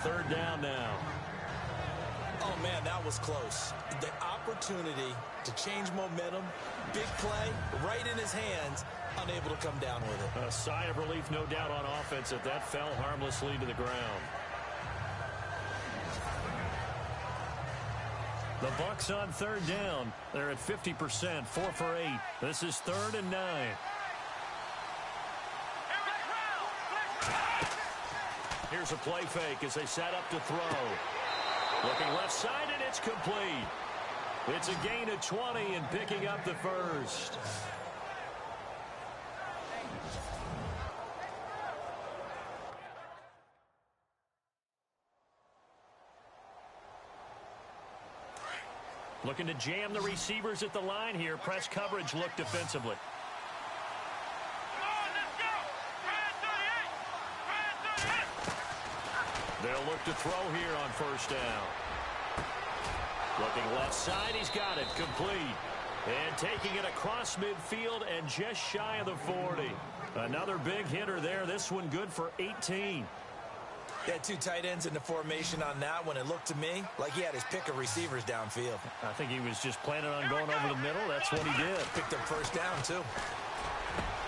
3rd down now. Oh, man, that was close. The opportunity to change momentum, big play, right in his hands, unable to come down with it. A sigh of relief, no doubt, on offense that fell harmlessly to the ground. The Bucs on third down. They're at 50%, 4 for 8. This is 3rd and 9. Here's a play fake as they set up to throw. Looking left side, and it's complete. It's a gain of 20 and picking up the first. Looking to jam the receivers at the line here. Press coverage look defensively. They'll look to throw here on first down. Looking left side, he's got it, complete. And taking it across midfield and just shy of the 40. Another big hitter there, this one good for 18. He had 2 tight ends in the formation on that one. It looked to me like he had his pick of receivers downfield. I think he was just planning on going over the middle. That's what he did. Picked up first down, too.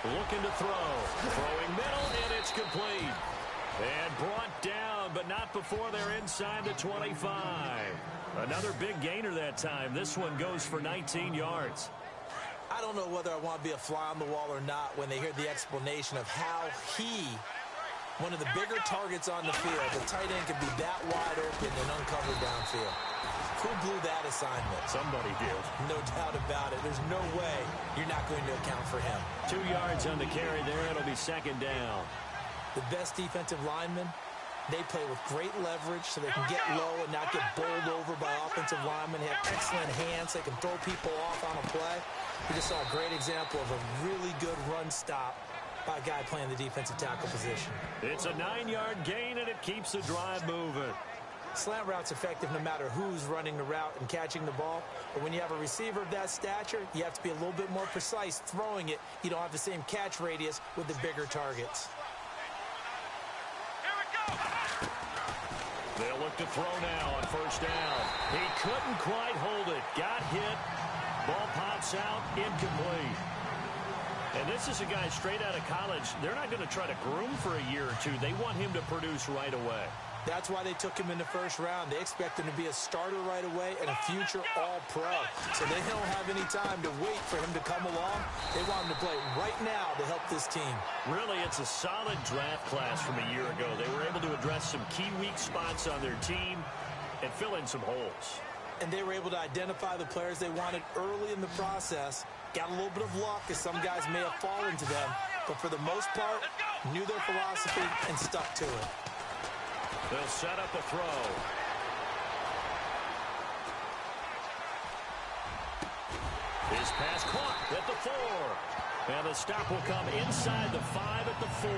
Looking to throw. Throwing middle, and it's complete. And brought down, but not before they're inside the 25. Another big gainer that time. This one goes for 19 yards. I don't know whether I want to be a fly on the wall or not when they hear the explanation of how he, one of the bigger targets on the field, the tight end can be that wide open and uncovered downfield. Who blew that assignment? Somebody did. No doubt about it. There's no way you're not going to account for him. 2 yards on the carry there. It'll be 2nd down. The best defensive linemen, they play with great leverage so they can get low and not get bowled over by offensive linemen. They have excellent hands. They can throw people off on a play. We just saw a great example of a really good run stop by a guy playing the defensive tackle position. It's a 9-yard gain, and it keeps the drive moving. Slant route's effective no matter who's running the route and catching the ball. But when you have a receiver of that stature, you have to be a little bit more precise throwing it. You don't have the same catch radius with the bigger targets. They'll look to throw now on first down. He couldn't quite hold it. Got hit. Ball pops out. Incomplete. And this is a guy straight out of college. They're not going to try to groom for a year or two. They want him to produce right away. That's why they took him in the first round. They expect him to be a starter right away and a future all-pro. So they don't have any time to wait for him to come along. They want him to play right now to help this team. Really, it's a solid draft class from a year ago. They were able to address some key weak spots on their team and fill in some holes. And they were able to identify the players they wanted early in the process. Got a little bit of luck as some guys may have fallen to them. But for the most part, knew their philosophy and stuck to it. They'll set up a throw. His pass caught at the 4. And the stop will come inside the 5 at the 4.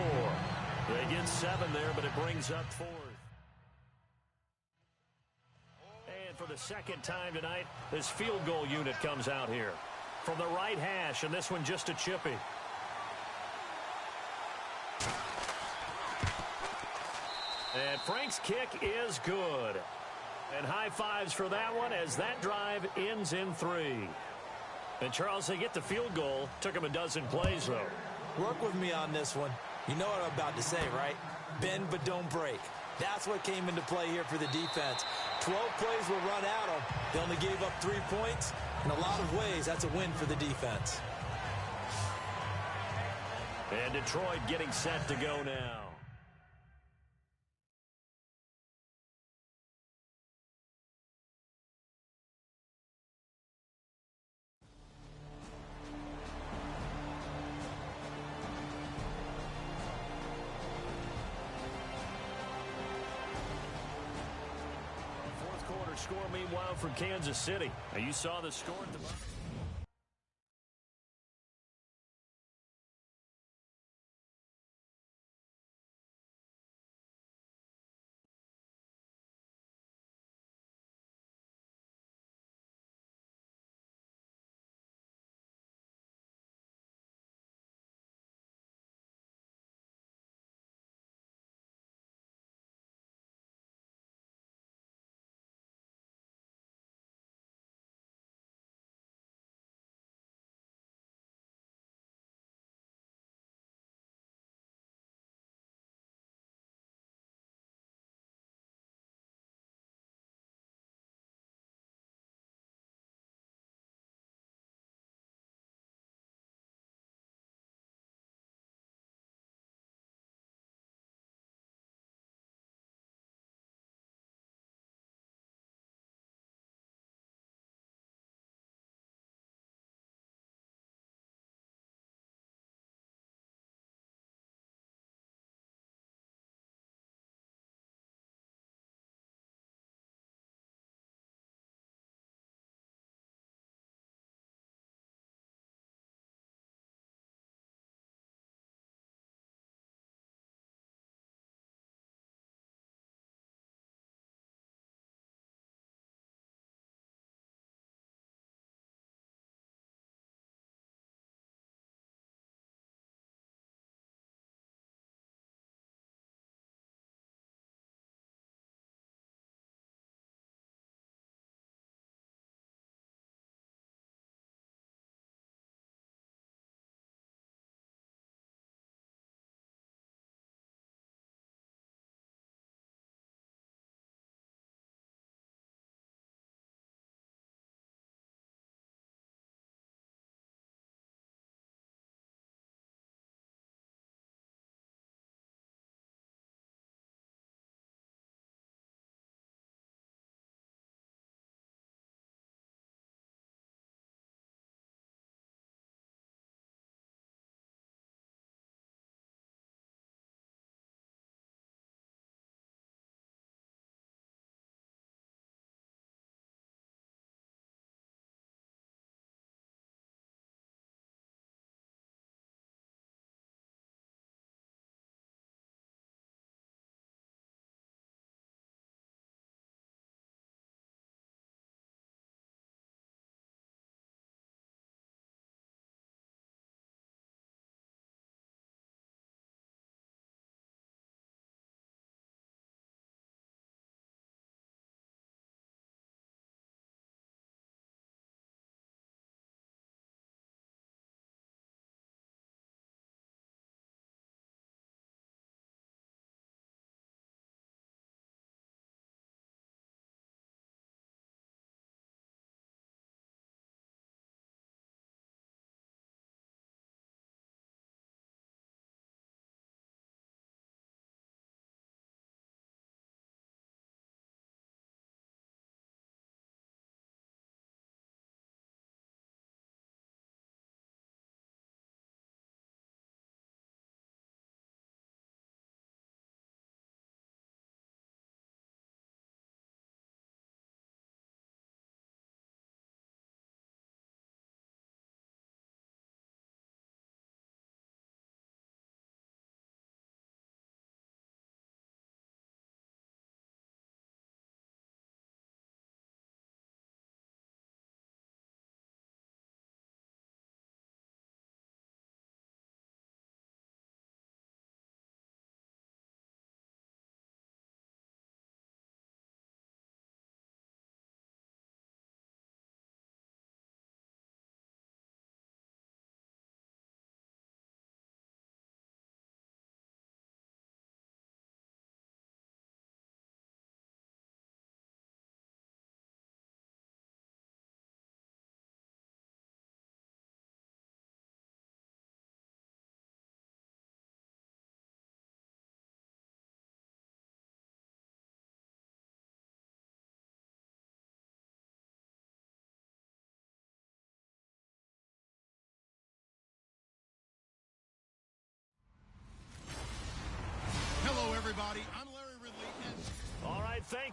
They get 7 there, but it brings up 4th. And for the second time tonight, this field goal unit comes out here. From the right hash, and this one just a chippy. And Frank's kick is good. And high fives for that one as that drive ends in 3. And Charles, they get the field goal. Took them a dozen plays, though. Work with me on this one. You know what I'm about to say, right? Bend but don't break. That's what came into play here for the defense. 12 plays were run at them. They only gave up 3 points. In a lot of ways, that's a win for the defense. And Detroit getting set to go now. Score, meanwhile, from Kansas City. Now, you saw the score at the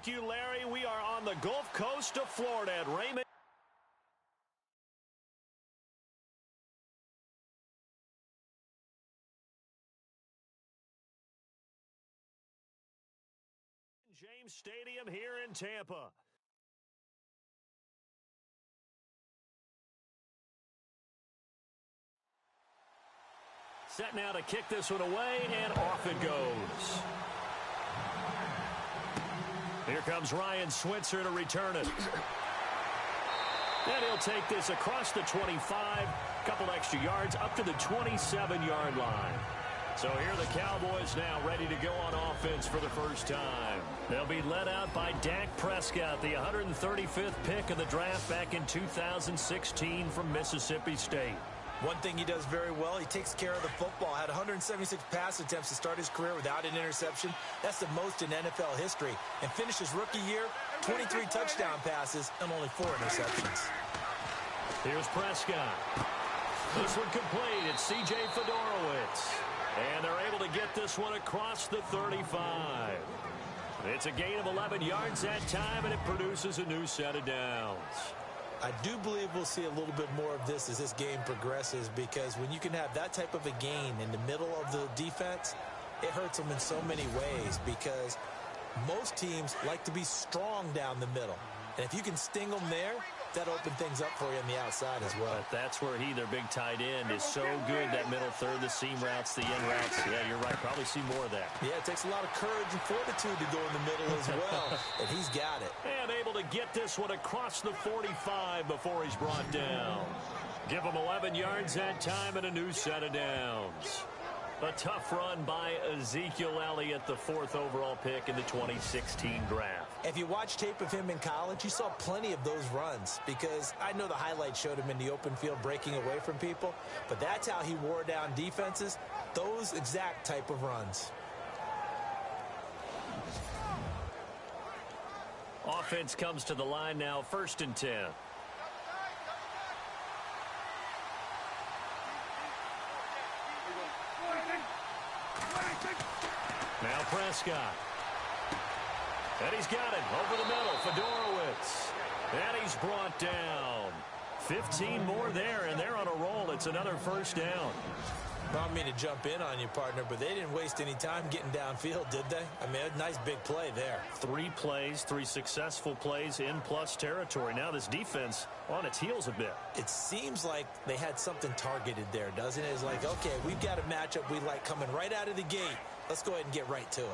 Thank you, Larry. We are on the Gulf Coast of Florida at Raymond James Stadium here in Tampa. Set now to kick this one away, and off it goes. Here comes Ryan Switzer to return it. And he'll take this across the 25, couple extra yards, up to the 27-yard line. So here are the Cowboys now ready to go on offense for the first time. They'll be led out by Dak Prescott, the 135th pick of the draft back in 2016 from Mississippi State. One thing he does very well, he takes care of the football. Had 176 pass attempts to start his career without an interception. That's the most in NFL history. And finished his rookie year, 23 touchdown passes and only 4 interceptions. Here's Prescott. This one complete. It's C.J. Fedorowicz. And they're able to get this one across the 35. It's a gain of 11 yards that time, and it produces a new set of downs. I do believe we'll see a little bit more of this as this game progresses, because when you can have that type of a gain in the middle of the defense, it hurts them in so many ways, because most teams like to be strong down the middle. And if you can sting them there, that'll open things up for you on the outside as well. But that's where their big tight end, is so good, that middle third, the seam routes, the in routes. Yeah, you're right. Probably see more of that. Yeah, it takes a lot of courage and fortitude to go in the middle as well, and he's got it. And able to get this one across the 45 before he's brought down. Give him 11 yards that time and a new set of downs. A tough run by Ezekiel Elliott, the 4th overall pick in the 2016 draft. If you watch tape of him in college, you saw plenty of those runs, because I know the highlights showed him in the open field breaking away from people, but that's how he wore down defenses, those exact type of runs. Offense comes to the line now, 1st and 10. Now Prescott. And he's got it over the middle. Fedorowicz. And he's brought down. 15 more there, and they're on a roll. It's another first down. I don't mean to jump in on you, partner, but they didn't waste any time getting downfield, did they? I mean, a nice big play there. 3 plays, 3 successful plays in plus territory. Now this defense on its heels a bit. It seems like they had something targeted there, doesn't it? It's like, okay, we've got a matchup we like coming right out of the gate. Let's go ahead and get right to it.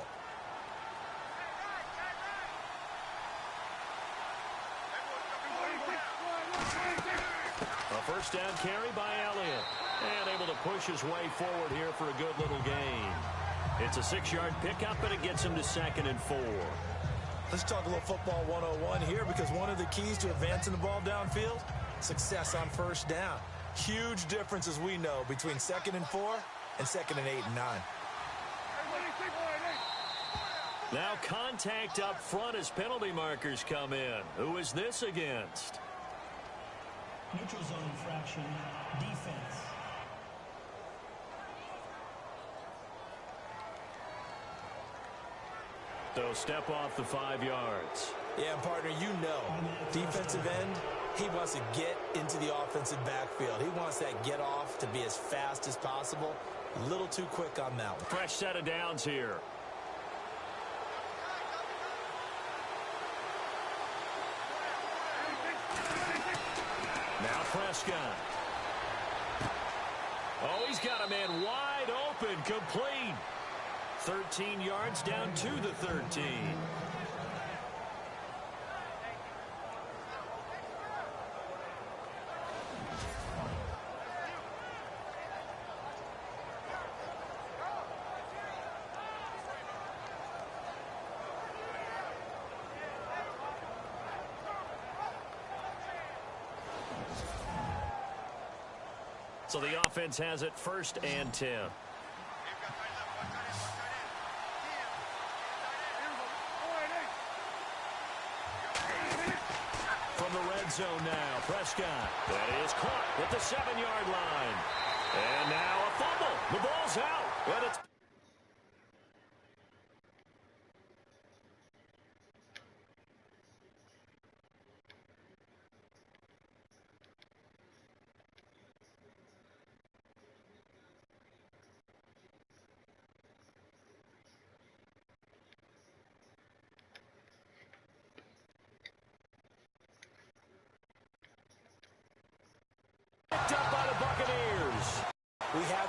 A first down carry by Elliott. And able to push his way forward here for a good little gain. It's a 6-yard pickup, and it gets him to 2nd and 4. Let's talk a little football 101 here, because one of the keys to advancing the ball downfield, success on first down. Huge difference, as we know, between 2nd and 4 and 2nd and 8 and 9. Now contact up front as penalty markers come in. Who is this against? Neutral zone infraction, defense. So step off the 5 yards. Yeah, partner, you know, defensive end, he wants to get into the offensive backfield. He wants that get off to be as fast as possible. A little too quick on that one. Fresh set of downs here. Now Prescott. Oh, he's got a man wide open, complete. 13 yards down to the 13. So the offense has it 1st and 10. From the red zone now, Prescott. That is caught at the 7-yard line. And now a fumble. The ball's out. And it's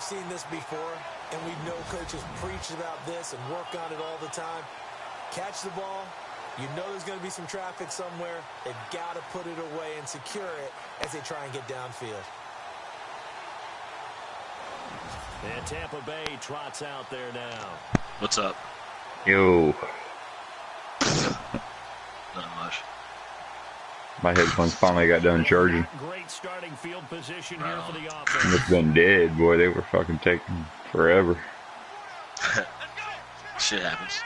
seen this before, and we know coaches preach about this and work on it all the time. Catch the ball. You know there's going to be some traffic somewhere. They've got to put it away and secure it as they try and get downfield. And Tampa Bay trots out there now. What's up? Yo. Not much. My headphones finally got done charging. Great starting field position here for the offense. It's been dead, boy. They were fucking taking forever. Shit happens.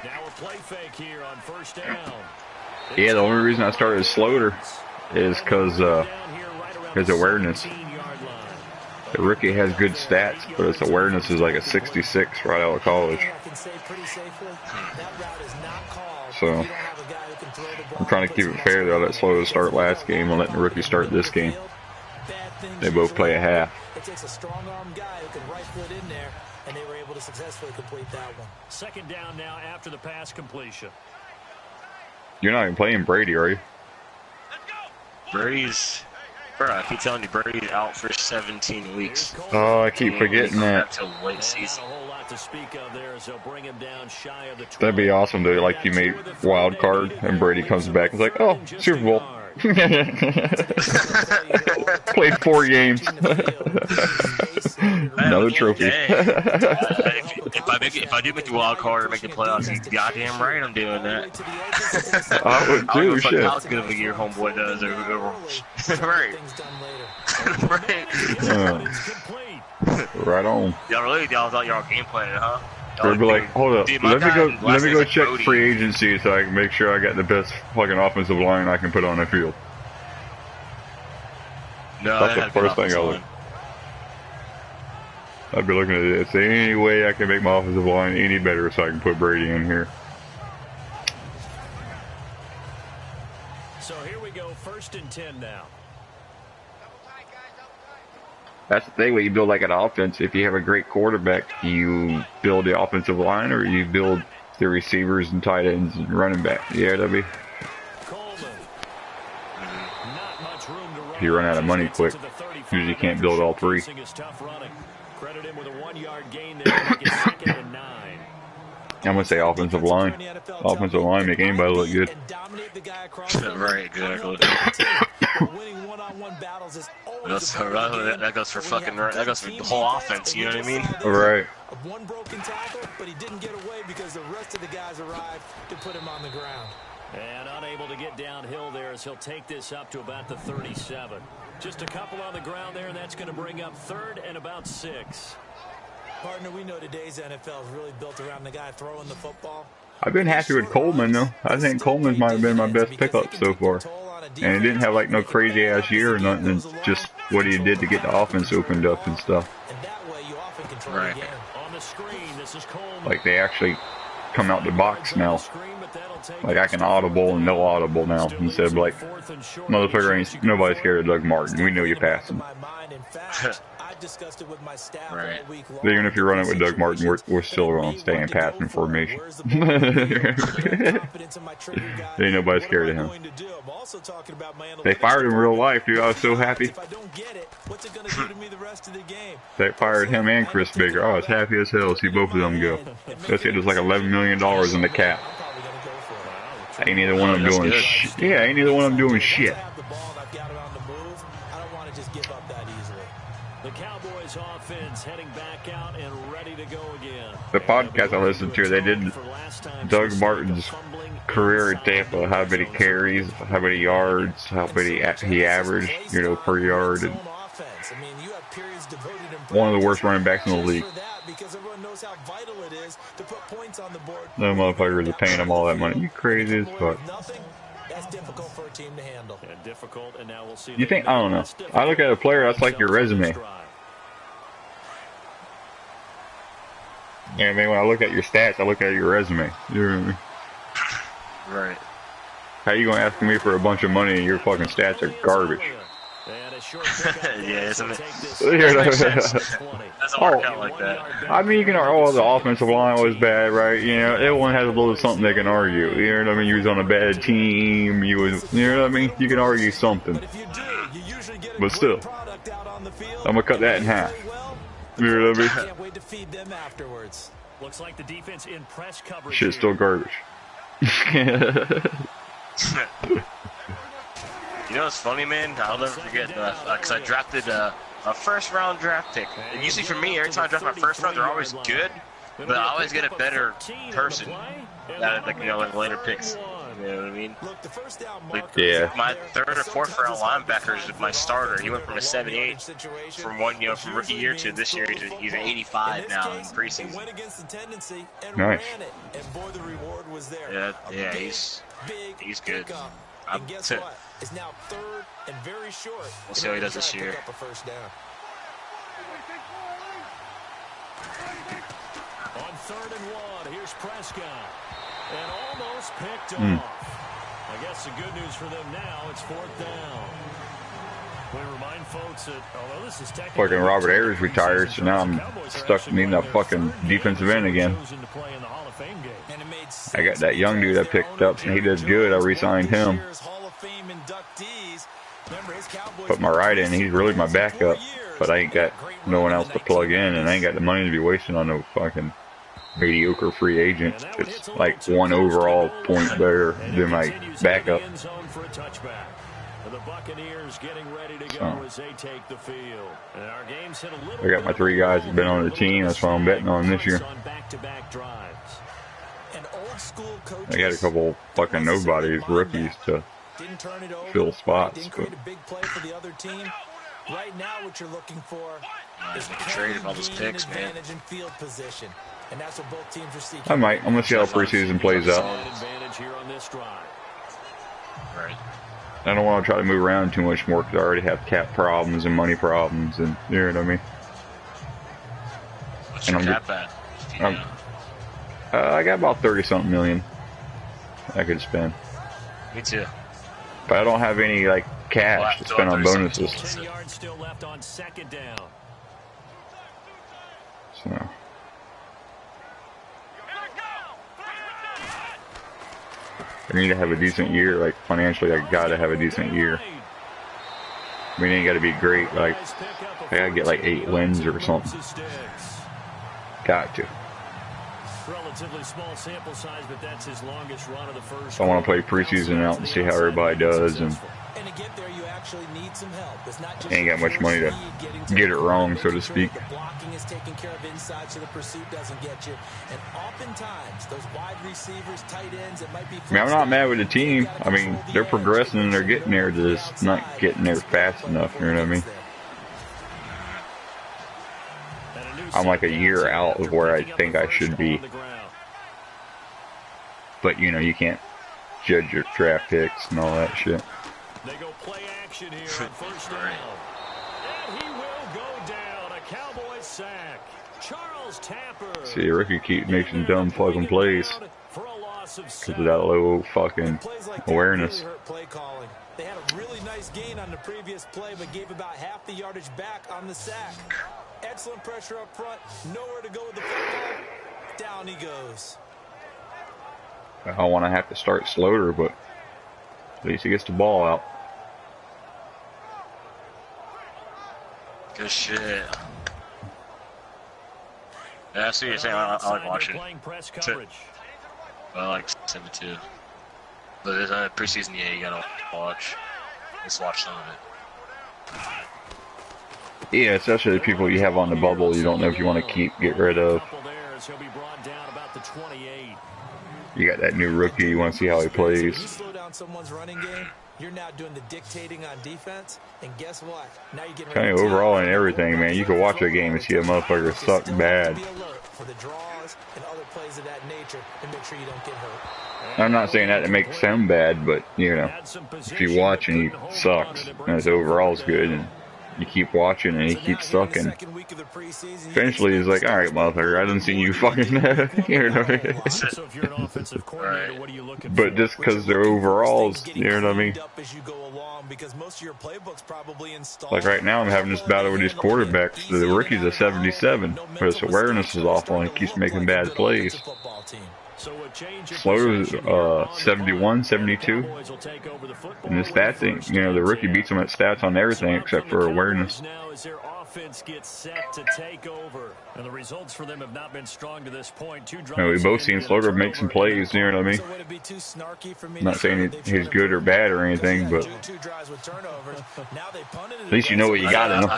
Now a play fake here on first down. Yeah, the only reason I started Slaughter is because his awareness. The rookie has good stats, but his awareness is like a 66 right out of college. So I'm trying to keep it fair. Though I let Slaughter start last game. I'm letting the rookie start this game. They both play a half. It takes a strong arm guy who can rifle it in there, and they were able to successfully complete that one. Second down now after the pass completion. You're not even playing Brady, are you? Brady's, bro, I keep telling you, Brady's out for 17 weeks. Oh, I keep forgetting that. Until late season. That'd be awesome though. Like you made wild card and Brady comes back. It's like, oh, Super Bowl. Played 4 games. Another trophy. If I do make the wild card or make the playoffs, you goddamn right I'm doing that. I would too, shit. How good of a year homeboy does over. Right. Right. Right on. Y'all thought y'all game planning, huh? They'd be like, hold up, let me go check free agency so I can make sure I got the best fucking offensive line I can put on the field. No, that's the first thing I'd be looking at it. Is there any way I can make my offensive line any better so I can put Brady in here? So here we go, 1st and 10 now. That's the thing when you build like an offense. If you have a great quarterback, you build the offensive line or you build the receivers and tight ends and running back. Yeah, that'd be. If you run out of money quick, usually you can't build all 3. Credit him with a 1-yard gain there to make it 2nd and 9. I'm gonna say offensive line. Offensive line make anybody look good. Right, exactly. That goes for fucking. That goes for the whole offense. You know what I mean? Right. One broken tackle, but he didn't get away because the rest of the guys arrived to put him on the ground. And unable to get downhill there as he'll take this up to about the 37. Just a couple on the ground there, and that's going to bring up 3rd and about 6. Partner, we know today's NFL is really built around the guy throwing the football. I've been happy with Coleman though. I think Coleman might have been my best pickup so far. And he didn't have like no crazy ass year or nothing. Just what he did to get the offense opened up and stuff. Right. Like they actually come out the box now. Like I can audible and no audible now instead of like, motherfucker ain't nobody scared of Doug Martin. We know you passing. Right. Even if you're running with Doug Martin, we're still going to stay in passing formation. Ain't nobody scared of him. They fired him in real life, dude. I was so happy. They fired him and Chris Baker. I was happy as hell to see both of them go. That's it. It was like $11 million in the cap. Ain't either one of them doing shit. Yeah, ain't either one of them doing shit. The Cowboys offense heading back out and ready to go again. The podcast I listened to, they did Doug Martin's career at Tampa, how many carries, how many yards, how many he averaged, per yard. And one of the worst running backs in the league. No motherfuckers are paying him all that money. You crazy as fuck. Difficult for a team to handle. And difficult, and now we'll see. You think? I don't know. I look at a player, that's like your resume. Yeah, I mean, when I look at your stats, I look at your resume. You know what I mean? Right. How you gonna ask me for a bunch of money and your fucking stats are garbage? Yeah, isn't it? Doesn't work out like that. I mean, you can argue, the offensive line was bad, right? Everyone has a little something they can argue. You know what I mean? You was on a bad team. You know what I mean? You can argue something. But still, on the field. I'm gonna cut that in half. You know what I mean? Can't wait to feed them afterwards. Looks like the defense in press coverage. Shit's still garbage. You know what's funny, man? I'll never forget because I drafted a first-round draft pick. And usually for me, every time I draft my first round, they're always good, but I always get a better person out of, like, you know, like later picks. You know what I mean? Like, Yeah. my third or fourth round linebacker is my starter. He went from a 78 from from rookie year to this year. He's an 85 now in preseason. Nice. Yeah, he's good. Guess what? It's now third and very short. We'll see how he does this year. On 3rd and 1, here's Prescott. And almost picked off. I guess the good news for them now, it's 4th down. We remind folks that although this is technically Fucking Robert Ayers retired, so now I'm stuck needing a fucking defensive end again. I got that young dude I picked up, and he does good. I re-signed him. Put my right in. He's really my backup, but I ain't got no one else to plug in, and I ain't got the money to be wasting on no fucking mediocre free agent. It's like 1 overall point better than my backup. The Buccaneers getting ready to go as they take the field. And our game's hit a little. I got my 3 guys that have been on the team. That's why I'm betting on this year. I got a couple fucking nobodies, rookies to fill spots. But right now, what you're looking for is trade all those picks, man. field position, and that's what both teams are seeking. I might. I'm gonna see how preseason plays out. Right. I don't want to try to move around too much more because I already have cap problems and money problems, and you know what I mean. What's your cap at? I got about 30-something million I could spend. Me too. But I don't have any like cash to spend on bonuses. 10 yards still left on 2nd down. So. I need to have a decent year, like financially I gotta have a decent year. I mean, it ain't gotta be great, like I gotta get like 8 wins or something. Got to. Relatively small sample size, but that's his longest run of the first. I want to play preseason out and see how everybody does, and to get there, you actually need some help. It's not just ain't got much money to get it wrong, so to speak. The blocking is taken care of inside, so the pursuit doesn't get you. And oftentimes, those wide receivers, tight ends, it might be. I mean, I'm not mad with the team. I mean, they're progressing and they're getting there, just not getting there fast enough. You know what I mean? I'm like a year out of where I think I should be. But, you know, you can't judge your draft picks and all that shit. They go play action here on 1st down. And he will go down. A Cowboy sack. Charles Tapper. See, a rookie keeps making dumb fucking plays because of that low fucking awareness. They had a really nice gain on the previous play, but gave about half the yardage back on the sack. Excellent pressure up front. Nowhere to go with the football. Down he goes. I don't want to have to start Slaughter, but at least he gets the ball out. Good shit. Yeah, I see what you're saying. I like watching. I like 7-2. But there's a preseason, yeah, you gotta watch. Just watch some of it. Yeah, especially the people you have on the bubble you don't know if you want to get rid of. You got that new rookie, you want to see how he plays. Slow down someone's running game. You're now doing the dictating on defense, and guess what? Now you get kind of overall and everything, man. You can watch a game and see a motherfucker suck bad. For the draws and other plays of that nature, and make sure you don't get hurt. I'm not saying that to make it sound bad, but you know, if you watch and he sucks, and his overall's good, and you keep watching and he keeps sucking. Eventually he's like, alright, motherfucker, I didn't see you fucking you know what I mean? But just because their overalls, you know what I mean? Like right now I'm having this battle with these quarterbacks. The rookie's a 77, but his awareness is awful and he keeps making bad plays. Slaughter's 71, 72. And the stats ain't, you know, the rookie beats him at stats on everything except for awareness. Gets set to take over. And the results for them have not been strong to this point. We both seen Slaughter make some plays, you know what I mean? I'm not saying he's good or bad or anything, but at least you know what you got in him.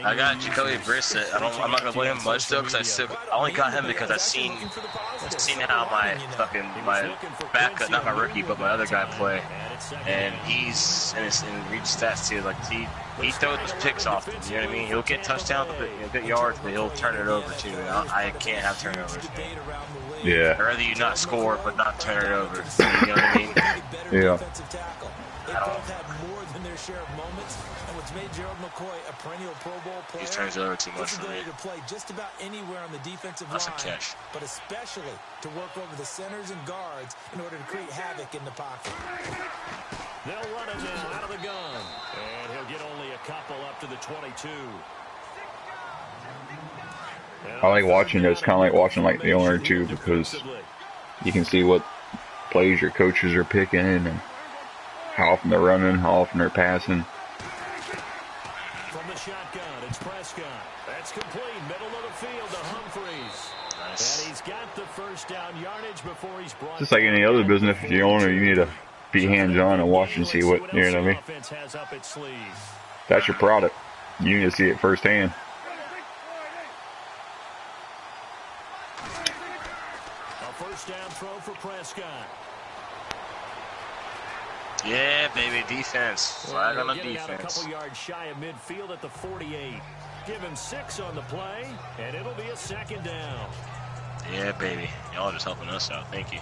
I got Jacoby Brissett. I'm not gonna play him much though, because I only got him because I've seen how my backup, not my rookie, but my other guy play, and he's in reach stats too. Like he throws picks often. You know what I mean? He'll get touchdowns, he'll get yards, but he'll turn it over too. And I can't have turnovers. Yeah. I'd rather you not score but not turn it over. You know what I mean? Yeah. He turns it over too much for me. That's a catch. But especially to work over the centers and guards in order to create havoc in the pocket. They'll run him now out of the gun. And he'll get only a couple up to the 22. I like watching it. It's kind of like watching like the owner too, because you can see what plays your coaches are picking and how often they're running, how often they're passing. From the shotgun, it's Prescott. That's complete. Middle of the field to Humphreys. Nice. And he's got the first down yardage before he's brought. Just like any other business, if you're the owner, you need to be hands-on and watch and see what, you know what I mean? That's your product. You need to see it firsthand. A first down throw for Prescott. Yeah, baby, defense. Flag on the defense. A couple yards shy of midfield at the 48. Give him 6 on the play, and it'll be a second down. Yeah, baby. Y'all just helping us out. Thank you.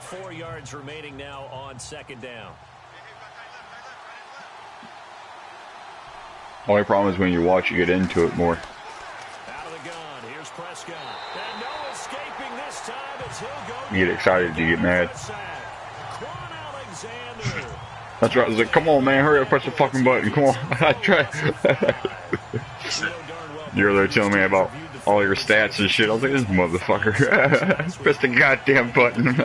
4 yards remaining now on second down. Only problem is when you watch, you get into it more. Out of the gun, here's Prescott. And no escaping this time as he'll go. You get excited, you get mad. That's right. I was like, come on, man, hurry up, press the fucking button. Come on. I try. You're there telling me about all your stats and shit. I was like, this motherfucker. Press the goddamn button.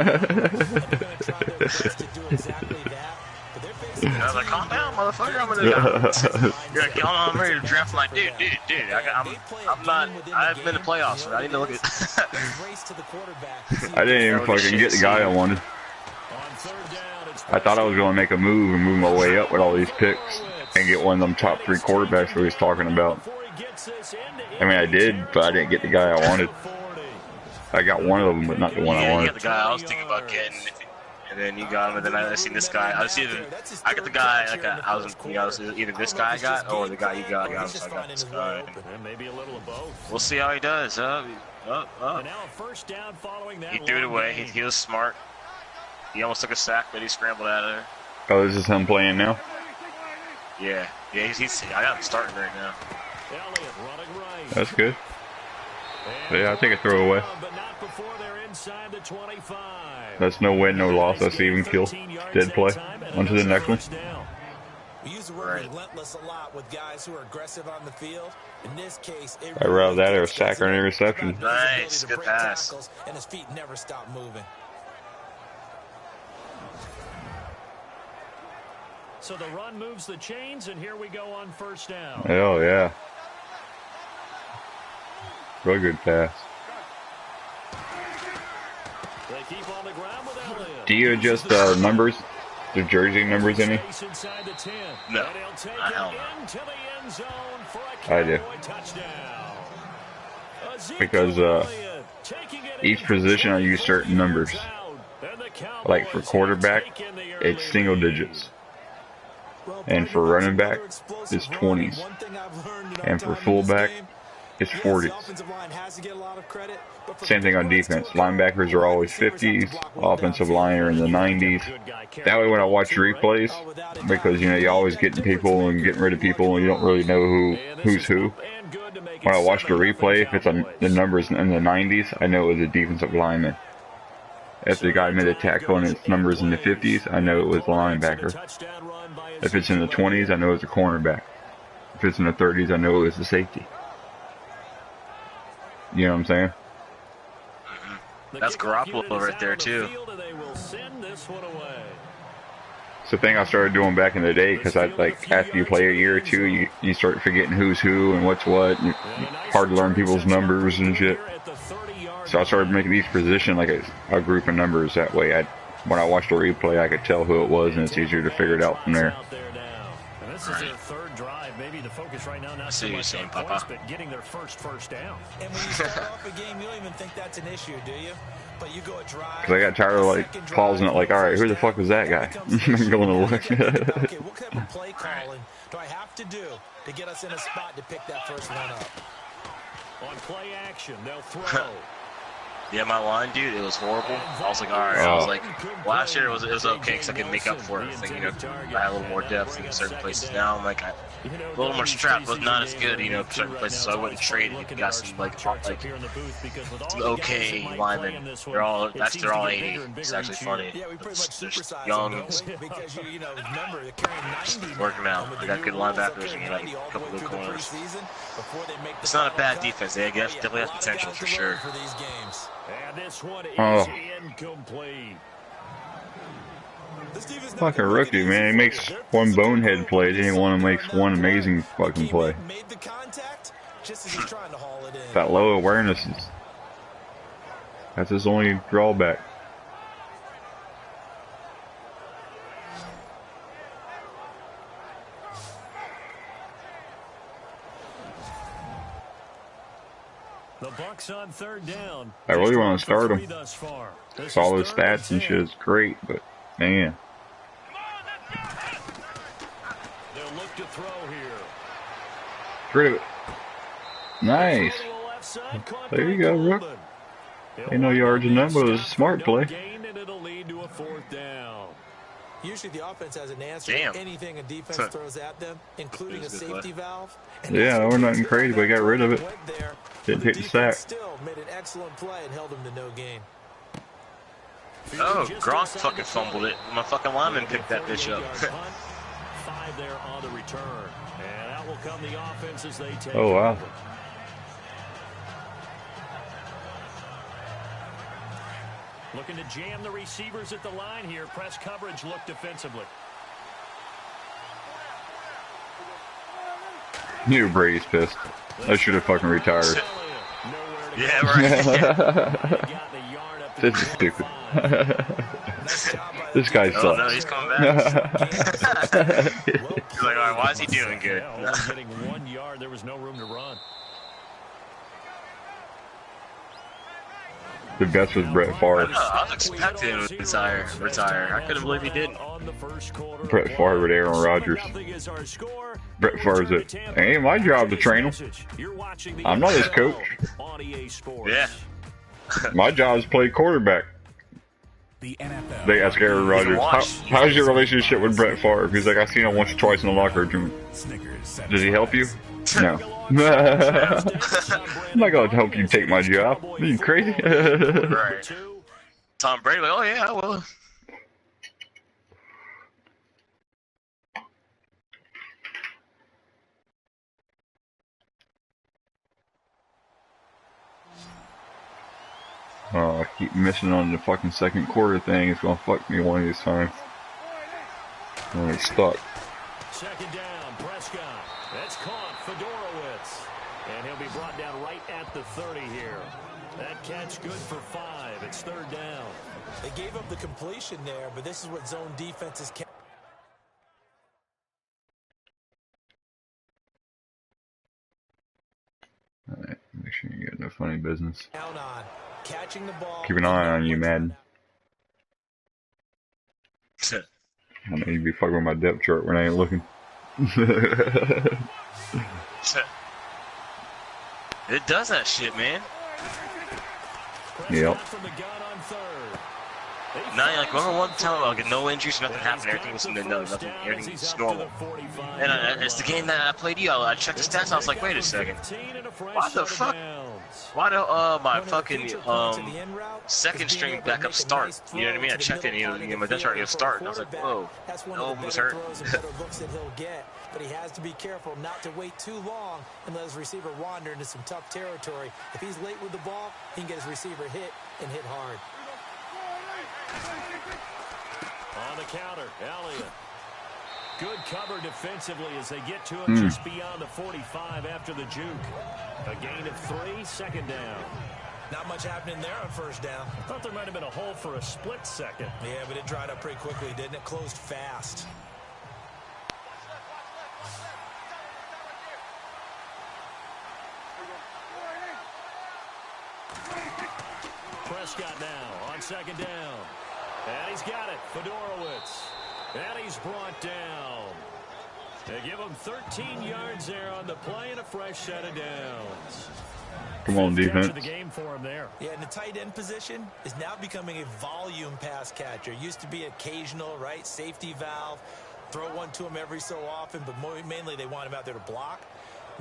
I was like, calm down, motherfucker. You're like, I'm ready to draft my dude. I haven't been to playoffs, so I need to look at I didn't even fucking get the guy I wanted. I thought I was going to make a move and move my way up with all these picks and get one of them top 3 quarterbacks that he was talking about. I mean, I did, but I didn't get the guy I wanted. I got one of them, but not the one I wanted. You got the guy I was thinking about getting, and then you got him, and then I seen this guy. I got the guy, like I was either this guy I got or the guy you got. So I got this guy. We'll see how he does. He threw it away. He was smart. He almost took a sack, but he scrambled out of there. Oh, this is him playing now? Yeah, I got him starting right now. That's good. But yeah, I'll take a throw away. That's no win, no loss. That's even kill. Dead play. On to the next one. We use the word relentless a lot with guys who are aggressive on the field. In this case, I'd rather that or a sack or an interception. Nice, good pass. And his feet never stop moving. So the run moves the chains, and here we go on first down. Oh, yeah. Real good pass. They keep on the ground with Elliott. Do you adjust numbers, the jersey numbers any? No, I do. Because each position I use certain numbers. Like for quarterback, it's single digits. And for running back, it's 20s. And for fullback, it's 40s. Same thing on defense. Linebackers are always 50s. Offensive line are in the 90s. That way when I watch replays, because, you know, you're always getting people and getting rid of people and you don't really know who's who. When I watch the replay, if it's on the numbers in the 90s, I know it was a defensive lineman. If the guy made a tackle and its numbers in the 50s, I know it was the linebacker. If it's in the 20s, I know it's a cornerback. If it's in the 30s, I know it was the safety. You know what I'm saying? That's Garoppolo right there, too. It's the thing I started doing back in the day, because after you play a year or two, you start forgetting who's who and what's what, and hard to learn people's numbers and shit. So I started making each position like a group of numbers. That way, when I watched the replay, I could tell who it was, and it's easier to figure it out from there. This is their third drive. Maybe the focus right now not so much on points, but getting their first down. And when you start off a game, you don't even think that's an issue, do you? But you go a drive. Because I got tired of pausing it, all right, who the fuck was that guy? Going to look. Okay, what kind of play calling do I have to do to get us in a spot to pick that first one up? On play action, they'll throw. Yeah, my line, dude, it was horrible. I was like, all right. I was like, last year it was okay because I could make up for it. I had a little more depth in certain places. Now I'm like, a little more strapped, but not as good, certain places. So I wouldn't trade it. You got some some okay linemen. They're all 80. It's actually funny. There's young, working out. I got good linebackers and a couple good corners. It's not a bad defense. They definitely have potential for sure. And this one is incomplete. Fucking rookie, man. He makes one bonehead play, then he makes one amazing fucking play. That low awareness that's his only drawback. The Bucks on third down. I really want to start him. Saw his stats and shit is great, but man. They'll look to throw here. Get rid of it. Nice. There you go, Rook. Ain't no yards in that, but it was a smart play. Usually the offense has an answer to anything a defense throws at them, including a safety valve. Yeah, we're nothing crazy, but got rid of it. Didn't take the sack. Still made an excellent play and held him to no gain. Oh, Gronk fucking fumbled it. My fucking lineman picked that bitch up. 5 there on the return. And out will come the offense as they take Oh, wow. over. Looking to jam the receivers at the line here. Press coverage look defensively. You Brady's pissed. I should have fucking retired. Yeah, right. This is stupid. This guy sucks. Oh, no, he's coming back. He's like, all right, why is he doing good? Getting 1 yard, there was no room to run. The best was Brett Favre. I was expecting him to retire. I couldn't believe he didn't. Brett Favre with Aaron Rodgers. Brett Favre's it. Ain't my job to train him. I'm not his coach. Yeah. My job is to play quarterback. The NFL. They ask Aaron Rodgers, how's your relationship with Brett Favre? He's like, I've seen him once or twice in the locker room. Does he help you? No. I'm not going to help you take my job. Are you crazy? Right. Tom Brady, like, oh yeah, I will. Oh, I keep missing on the fucking second quarter thing. It's going to fuck me one of these times. I'm gonna get stuck. Second down, Prescott. That's caught Fedorowicz. And he'll be brought down right at the 30 here. That catch good for 5. It's third down. They gave up the completion there, but this is what zone defenses can. Alright, make sure you get no funny business. Down on catching the ball. Keep an eye on you, Madden. I know you'd be fucking with my depth chart when I ain't looking. It does that shit, man. Yep. Now, like, remember one time, like, no injuries, nothing happened, everything was everything was normal. And it's the game that I played you. I checked the stats, I was like, wait a second. What the fuck? Why don't my fucking second string backup start? You know what I mean? I checked it, and my depth chart didn't start, and I was like, whoa, elbow was hurt. But he has to be careful not to wait too long and let his receiver wander into some tough territory. If he's late with the ball, he can get his receiver hit and hit hard. On the counter, Elliott. Good cover defensively as they get to him just beyond the 45 after the juke. A gain of 3, second down. Not much happening there on first down. I thought there might have been a hole for a split second. Yeah, but it dried up pretty quickly, didn't it? Closed fast. Prescott now on second down. And he's got it. Fedorowicz. And he's brought down. They give him 13 yards there on the play and a fresh set of downs. Come on, defense. The game for him there. Yeah, and the tight end position is now becoming a volume pass catcher. Used to be occasional, right? Safety valve. Throw one to him every so often, but mainly they want him out there to block.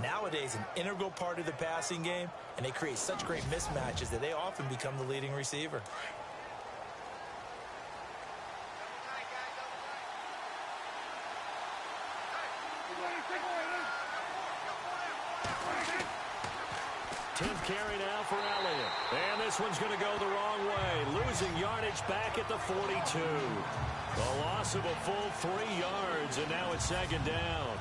Nowadays, an integral part of the passing game, and they create such great mismatches that they often become the leading receiver. Carry now for Elliott. And this one's going to go the wrong way. Losing yardage back at the 42. A loss of a full 3 yards, and now it's second down.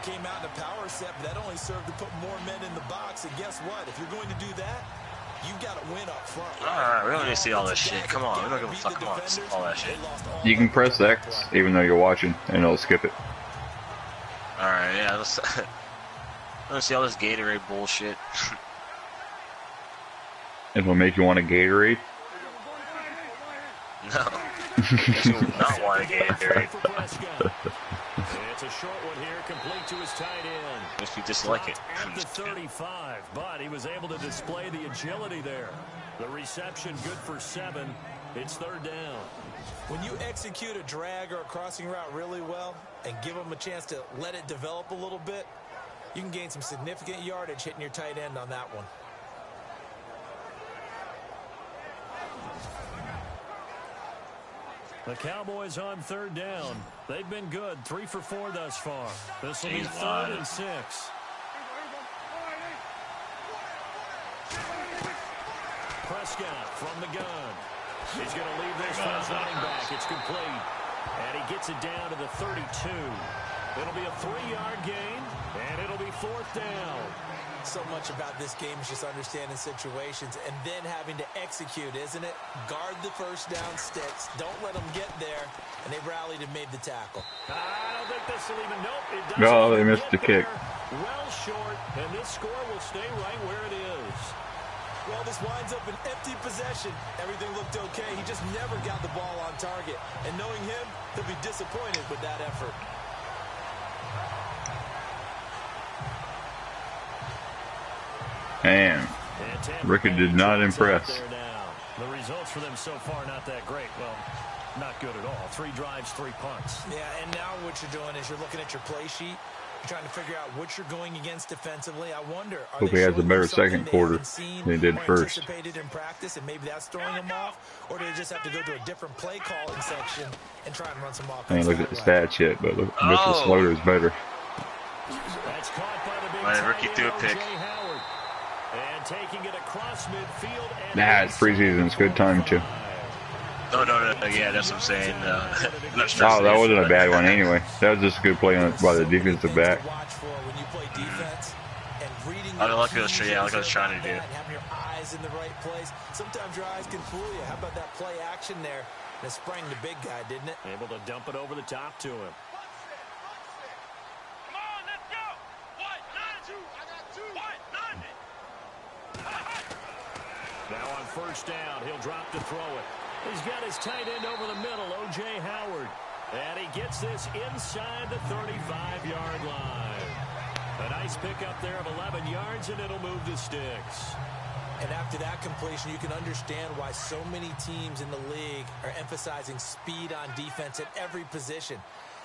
Came out in a power set, but that only served to put more men in the box. And guess what? If you're going to do that, you've got to win up front. All right, we don't need to see all this shit. Come on, we don't give a fuck. Come on, all that shit. You can press X even though you're watching, and it'll skip it. All right, yeah. Let's see all this Gatorade bullshit. It'll make you want a Gatorade? No. You will not want a Gatorade. It's a short one here, complete to his tight end. If you dislike it. At the 35, but he was able to display the agility there. The reception good for 7. It's third down. When you execute a drag or a crossing route really well and give them a chance to let it develop a little bit, you can gain some significant yardage hitting your tight end on that one. The Cowboys on third down. They've been good. 3 for 4 thus far. This will be 3rd and 6. Prescott from the gun. He's going to leave this for his running back. It's complete. And he gets it down to the 32. It'll be a 3-yard gain, and it'll be 4th down. So much about this game is just understanding situations and then having to execute, isn't it? Guard the first down sticks. Don't let them get there. And they rallied and made the tackle. I don't think this will even, nope, it doesn't. No, they missed the kick. Well short, and this score will stay right where it is. Well, this winds up an empty possession. Everything looked okay. He just never got the ball on target. And knowing him, he'll be disappointed with that effort. Man, Ricky did not impress. The results for them so far not that great. Well, not good at all. 3 drives, 3 punts. Yeah, and now what you're doing is you're looking at your play sheet. You're trying to figure out what you're going against defensively. I wonder, hope he has a better second quarter than he did first. Anticipated in practice, and maybe that's throwing them off, or do they just have to go to a different play calling section and try and run some offense? I ain't looked at the stats yet, but look, Mr. Slaughter is better. That's caught by the big My Ricky threw a pick. And taking it across midfield. Nah, it's preseason. It's good time too. No, yeah, that's what I'm saying. Oh, that wasn't a bad one anyway. That was just a good play by the defensive back. I don't like what I was trying to do. Having your eyes in the right place. Sometimes your eyes can fool you. How about that play action there? And it sprang the big guy, didn't it? Able to dump it over the top to him. Come on, let's go. I got two. Now on first down, he'll drop to throw it. He's got his tight end over the middle, O.J. Howard. And he gets this inside the 35-yard line. A nice pickup there of 11 yards, and it'll move the sticks. And after that completion, you can understand why so many teams in the league are emphasizing speed on defense at every position.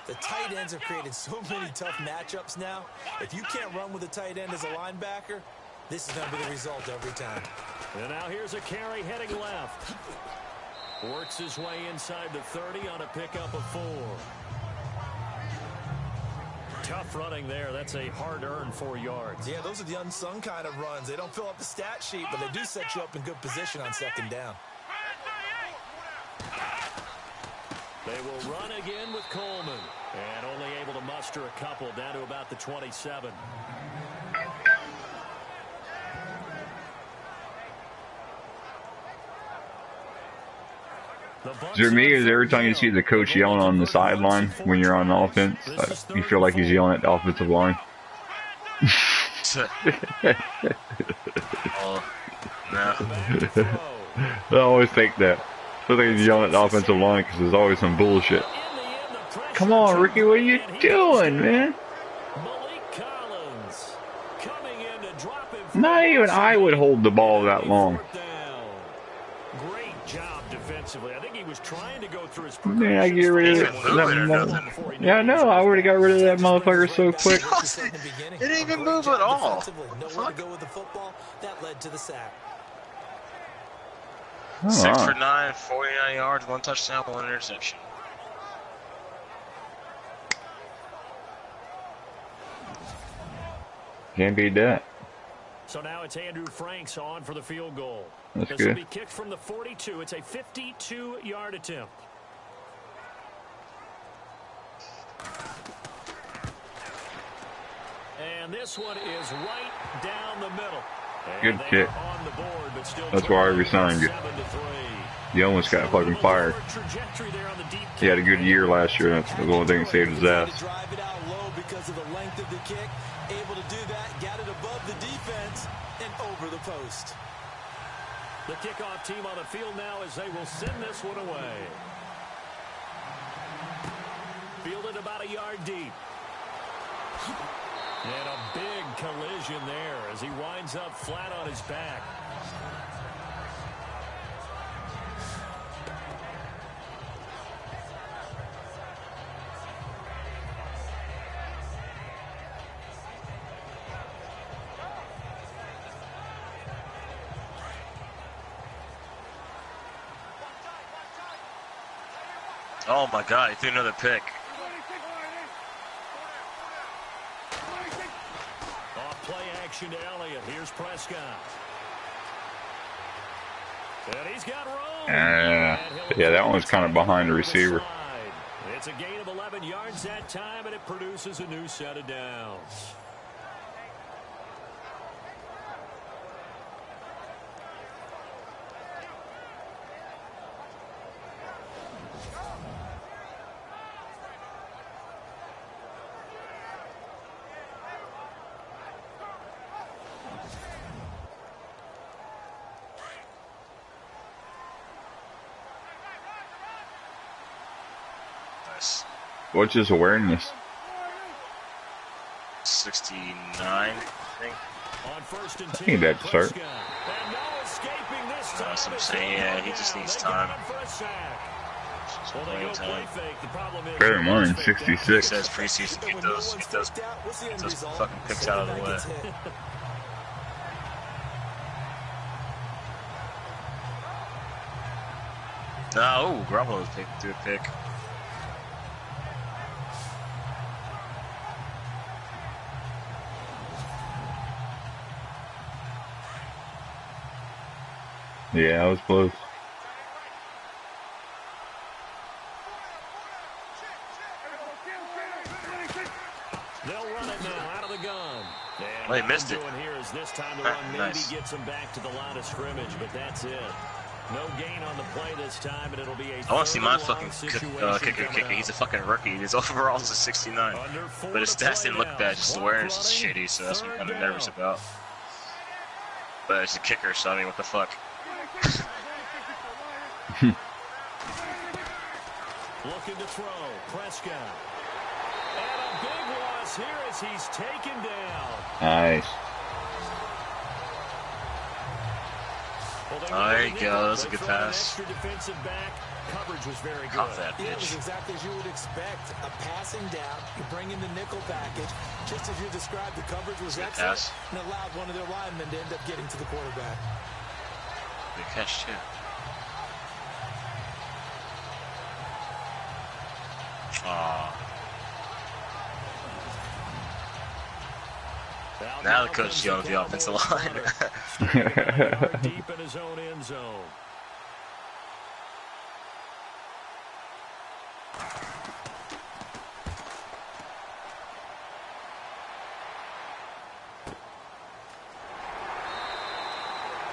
The tight ends have created so many tough matchups now. If you can't run with a tight end as a linebacker, This is going to be the result every time. And now here's a carry heading left. Works his way inside the 30 on a pickup of 4. Tough running there. That's a hard-earned 4 yards. Yeah, those are the unsung kind of runs. They don't fill up the stat sheet, but they do set you up in good position on second down. They will run again with Coleman. And only able to muster a couple down to about the 27. To me, is every time you see the coach yelling on the sideline when you're on offense, you feel like he's yelling at the offensive line. Oh, no. I always think that. I feel like he's yelling at the offensive line because there's always some bullshit. Come on, Ricky, what are you doing, man? Not even I would hold the ball that long. Great job defensively. I think he was trying to go through his Man, I get rid of that. Yeah, I know. I already got rid of that motherfucker so quick. It didn't even move at all. Nowhere to go with the football. That led to the sack. 6 for 9, 49 yards, 1 touchdown, 1 interception. Can't beat that. So now it's Andrew Franks on for the field goal. That's this good. Will be kicked from the 42. It's a 52-yard attempt. And this one is right down the middle. Good kick. That's why I resigned you. You almost got fucking fired. He had a good year last year. That's the only thing that saved his ass. Drive it out low because of the length of the kick. Able to do that, got it above the defense and over the post. The kickoff team on the field now as they will send this one away. Fielded about a yard deep. And a big collision there as he winds up flat on his back. Oh my God, he threw another pick. Off play action to Elliott. Here's Prescott. And he's got room. Yeah, that one's kind of behind the receiver. It's a gain of 11 yards that time, and it produces a new set of downs. What's his awareness? 69, I think. I need that to start. That's what I'm saying. Yeah, he just needs time. Bear in mind, 66. He says preseason, get those fucking picks out of the way. No, Garoppolo's through a pick. Yeah, I was close. They'll run it now out of the gun. Well, he missed it. Here is this time to run, maybe nice. gets him back to the line of scrimmage, but that's it. No gain on the play this time, and it'll be a I want to see my fucking kicker. He's a fucking rookie. His overall is a 69. But his stats didn't look bad. Just his awareness is shitty, so that's what I'm kind of nervous about. But it's a kicker, so I mean, what the fuck? Looking to throw. Prescott. And a big loss here as he's taken down. Nice. Well, there you go. That's a good pass. coverage was very good. Caught that Yeah, it was bitch. exactly as you would expect. A passing down, you bring in the nickel package. Just as you described, the coverage was excellent and allowed one of their linemen to end up getting to the quarterback. Good catch, too. Aww. Now the coach is yelling at the offensive line. Deep in his own end zone.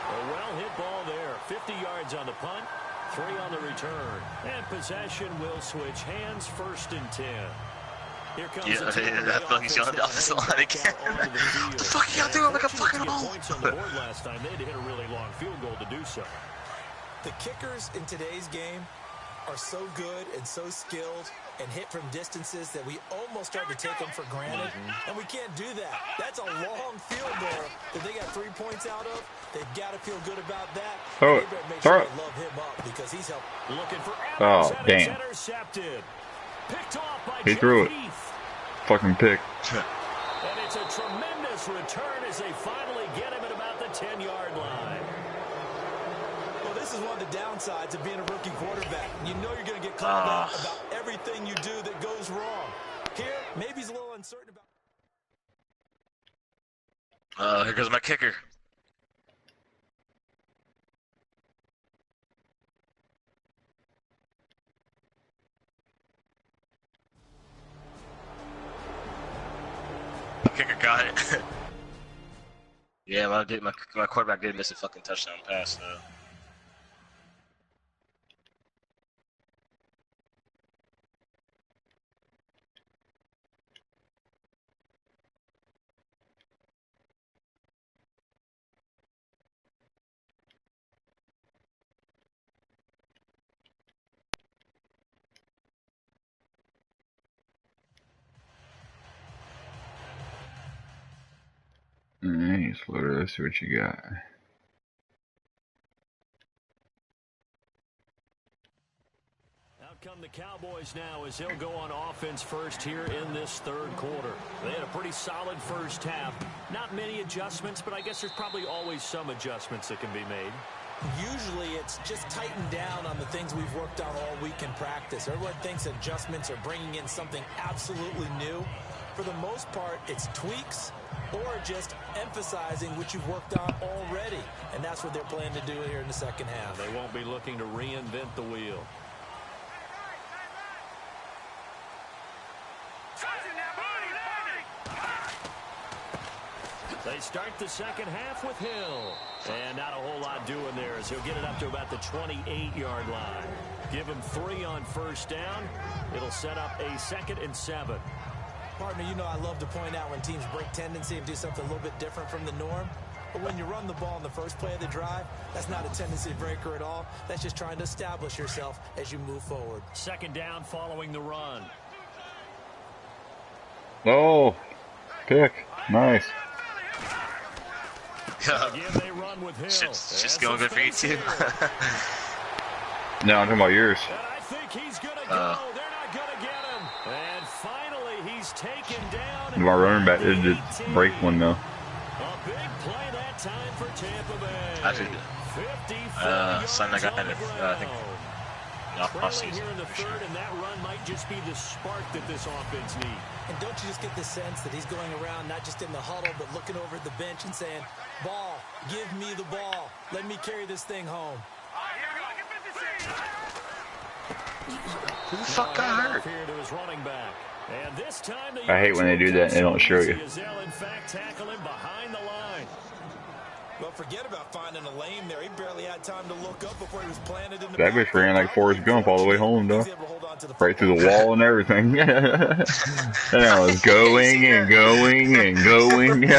A well-hit ball there. 50 yards on the punt, 3 on the return. And possession will switch hands, 1st and 10. Here comes that fucking yelling at the offensive line again. What the fuck y'all doing like a fucking hole? Points on the board last time. They had to hit a really long field goal to do so. The kickers in today's game are so good and so skilled and hit from distances that we almost start to take them for granted, and we can't do that. That's a long field goal that they got 3 points out of. They've got to feel good about that. Oh, they better make sure they love him up because he's helped. Looking for oh, and damn. it's intercepted. Picked off by He threw it. Heath. Fucking pick. And it's a tremendous return as they finally get him at about the 10-yard line. Well, this is one of the downsides of being a rookie quarterback. You know you're going to get called out about everything you do that goes wrong. Here, maybe he's a little uncertain about... Here goes my kicker. Kicker got it. Yeah, my quarterback did miss a fucking touchdown pass though. Alright, Slaughter, let's see what you got. Out come the Cowboys now as they'll go on offense first here in this 3rd quarter. They had a pretty solid first half. Not many adjustments, but I guess there's probably always some adjustments that can be made. Usually it's just tightened down on the things we've worked on all week in practice. Everyone thinks adjustments are bringing in something absolutely new. For the most part, it's tweaks or just emphasizing what you've worked on already. And that's what they're planning to do here in the second half. They won't be looking to reinvent the wheel. They start the second half with Hill. And not a whole lot doing there as he'll get it up to about the 28-yard line. Give him 3 on first down. It'll set up a 2nd and 7. Partner, you know I love to point out when teams break tendency and do something a little bit different from the norm. But when you run the ball in the first play of the drive, that's not a tendency breaker at all. That's just trying to establish yourself as you move forward. 2nd down following the run. Oh, pick. Nice. Again, they run with Hill. Shit's just going good for you too. No, I'm talking about yours. And I think he's going to go. They're not going to get him. And finally, he's taken down. My running back did break one though. A big play that time for Tampa Bay. I did. Son, I got it. I think. Trailing here in the 3rd, and that run might just be the spark that this offense needs. And don't you just get the sense that he's going around not just in the huddle, but looking over at the bench and saying, ball, give me the ball. Let me carry this thing home. Who the fuck got hurt? Here to his running back. And this time I hate when they do that and they don't show you. They'll in fact tackle him behind the line. Well, forget about finding a lane there. He barely had time to look up before he was planted in the That bitch ran like Forrest Gump all the way home though. Right through the wall and everything. And I was going and going and going. And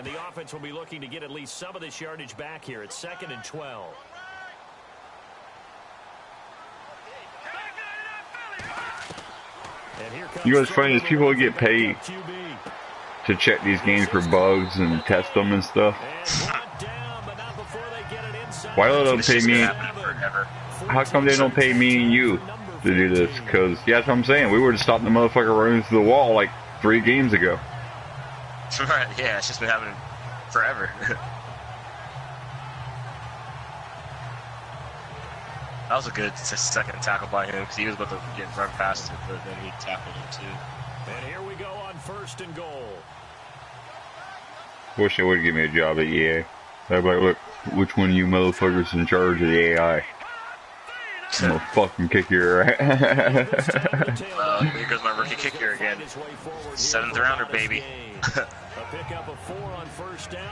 the offense will be looking to get at least some of this yardage back here. It's 2nd and 12. And here comes You know what's funny is people get paid to check these games for bugs and test them and stuff. Why don't they pay me? Forever. How come they don't pay me and you to do this? Because, yeah, that's what I'm saying. We would have stopped the motherfucker running through the wall like 3 games ago. Right, yeah, it's just been happening forever. That was a good second tackle by him because he was about to get run past it, but then he tackled him too. And here we go on 1st and goal. Wish they would give me a job at EA. I'd be like, look, which one of you motherfuckers in charge of the AI? I'm gonna fucking kick your ass. Here goes my rookie kicker again. 7th rounder, baby.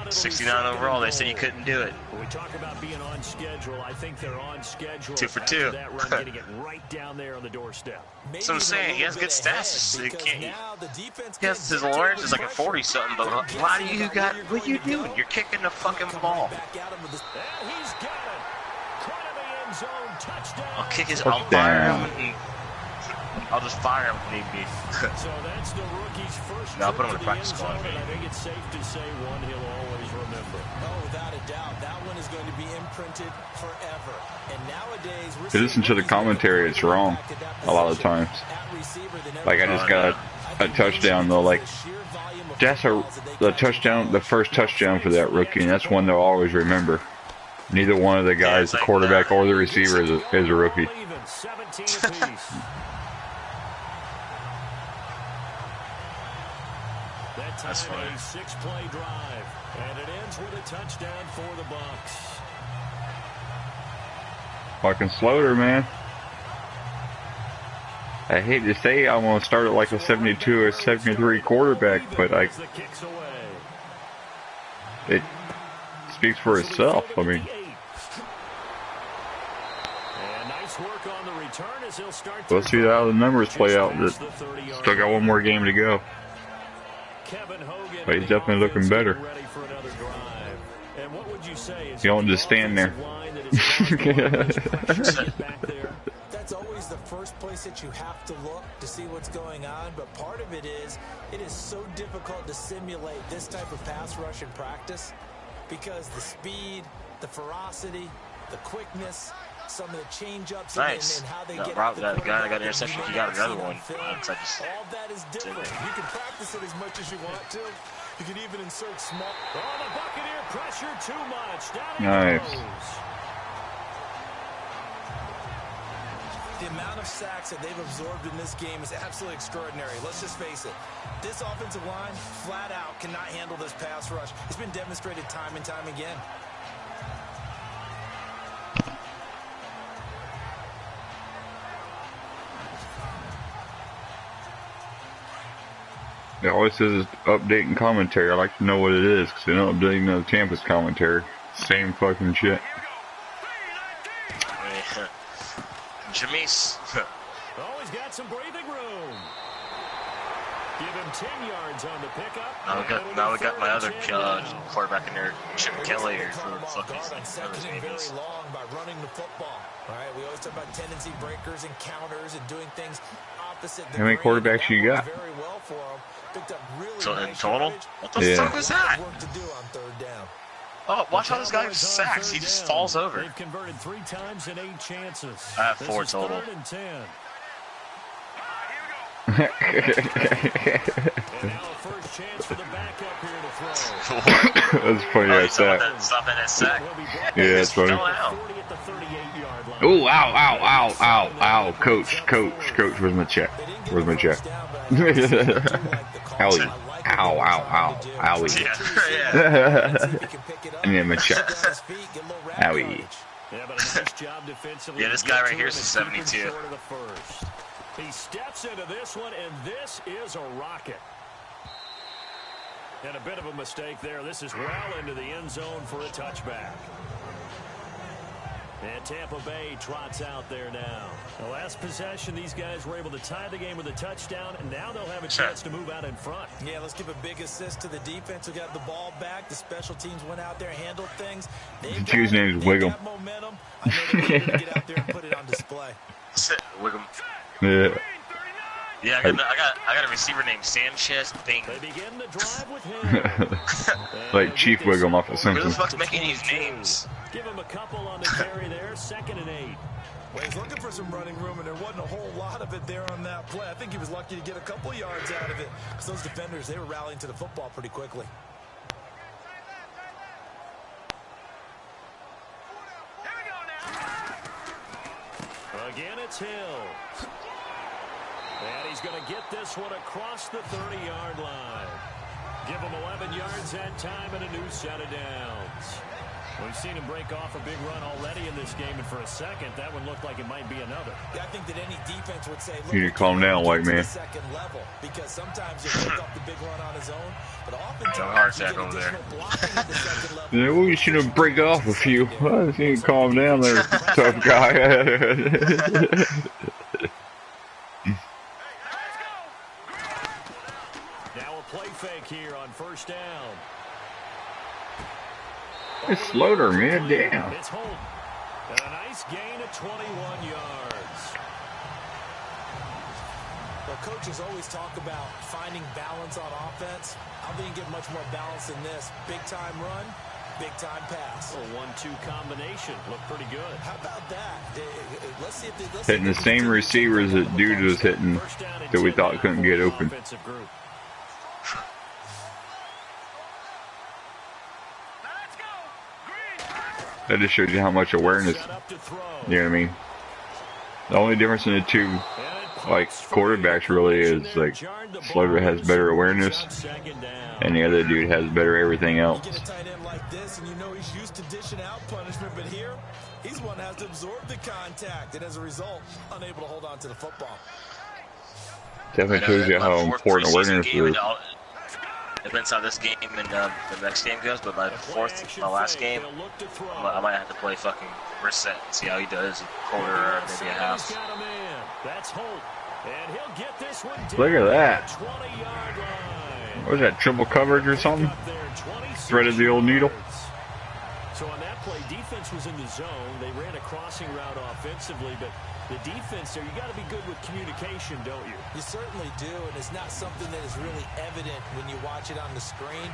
69 overall. They said you couldn't do it. We talk about being on schedule. I think they're on schedule. 2 for 2. That run, getting it right down there on the doorstep. That's what I'm saying. He has good stats. He has his awareness is like a 40 something. But why do you got? What are you doing? You're kicking the fucking ball. I'll kick his. I'll fire him. I'll just fire him if need be. So that's the rookie's first. No, I'll put him in the practice squad. I think it's safe to say one he'll always remember. Oh, without a doubt, that one is going to be imprinted forever. And nowadays, If you listen to the commentary, it's wrong a lot of times. Like I just got a touchdown though. Like that's the touchdown, the first touchdown for that rookie, and that's one they'll always remember. Neither one of the guys, the quarterback or the receiver, is a rookie. That's funny. A 6-play drive, and it ends with a touchdown for the Bucs. Fucking Slaughter, man. I hate to say I'm gonna start at like a 72 or 73 quarterback, but it speaks for itself. I mean, we'll see how the numbers play out. Still got one more game to go. But he's definitely looking better. You don't just stand there. That's always the first place that you have to look to see what's going on, but part of it is so difficult to simulate this type of pass rush in practice because the speed, the ferocity, the quickness, some of the change-ups nice. and how they get that guy that got the interception, he got another one. All that is different. You can practice it as much as you want to. You can even insert small. Oh, the Buccaneer pressure too much. Nice. The amount of sacks that they've absorbed in this game is absolutely extraordinary. Let's just face it. This offensive line, flat out, cannot handle this pass rush. It's been demonstrated time and time again. It always says updating commentary. I like to know what it is because they don't update the Tampa's commentary. Same fucking shit. Jameis. Oh, he's got some breathing room. Give him 10 yards on the pickup. Now we got my other quarterback in there, Chip Kelly, or whatever the fuck his name is. Long by running the football. All right, we always talk about tendency breakers and counters and doing things opposite. How many quarterbacks you got? Very well for him. Picked up really So in nice total, yardage. what the fuck was that? Work to do on third down. Oh, watch how this guy sacks. He just falls over. They've converted 3 times in 8 chances. I have 4 total. 3rd and 10. All right, here we go. And now a first chance for the backup here to throw. That's funny, that sack. Stop that sack. Yeah, that's funny. Oh, ow, ow, ow, ow, ow. Coach, where's my check? Where's my check? Owie. Ow, ow, ow. Owie. Yeah. I need my check. Owie. Yeah, this guy right here is a 72. He steps into this one, and this is a rocket. And a bit of a mistake there. This is well into the end zone for a touchback. And Tampa Bay trots out there now. The last possession, these guys were able to tie the game with a touchdown, and now they'll have a chance to move out in front. Yeah, let's give a big assist to the defense who got the ball back. The special teams went out there, handled things. The dude's name is Wiggum. Momentum. I know they're going to get out there and put it on display. Wiggum. Yeah. Yeah, I got a receiver named Sanchez Bing. They begin the drive with him. Like Chief Wiggum off of Who the Simpsons. fuck's making these names? Give him a couple on the carry there. 2nd and 8. Well, he's looking for some running room, and there wasn't a whole lot of it there on that play. I think he was lucky to get a couple yards out of it, because those defenders, they were rallying to the football pretty quickly. Again, it's Hill. And he's going to get this one across the 30-yard line. Give him 11 yards that time and a new set of downs. We've seen him break off a big run already in this game, and for a second, that one looked like it might be another. Yeah, I think that any defense would say, look, You need to calm down, white man. Second level, because sometimes you pick up the big run on his own, but Heart oftentimes you attack get over there. additional blocking at the second level. Yeah, well, you should have break off a few. Well, you need to calm down there, tough guy. Now a play fake here on 1st down. It's Slaughter, man. Damn. It's Holt. And a nice gain of 21 yards. Well, coaches always talk about finding balance on offense. I think you get much more balance than this. Big-time run, big-time pass. A 1-2 combination. Looked pretty good. How about that? Let's see if they... Hitting the same receivers that dude was hitting that we thought couldn't get open. That just shows you how much awareness, you know what I mean? The only difference in the two, like, quarterbacks really is, like, Slaughter has better awareness, and the other dude has better everything else. You get a tight end like this, and you know he's used to dishing out punishment, but here, he's one that has to absorb the contact, and as a result, unable to hold on to the football. Definitely shows you how important awareness is. Depends how this game and the next game goes, but my last game, I might have to play fucking reset and see how he does, a quarter or maybe a half. Look at that. What was that, triple coverage or something? Threaded the old needle. So on that play, defense was in the zone. They ran a crossing route offensively, but the defense there, you got to be good with communication, don't you? You certainly do, and it's not something that is really evident when you watch it on the screen.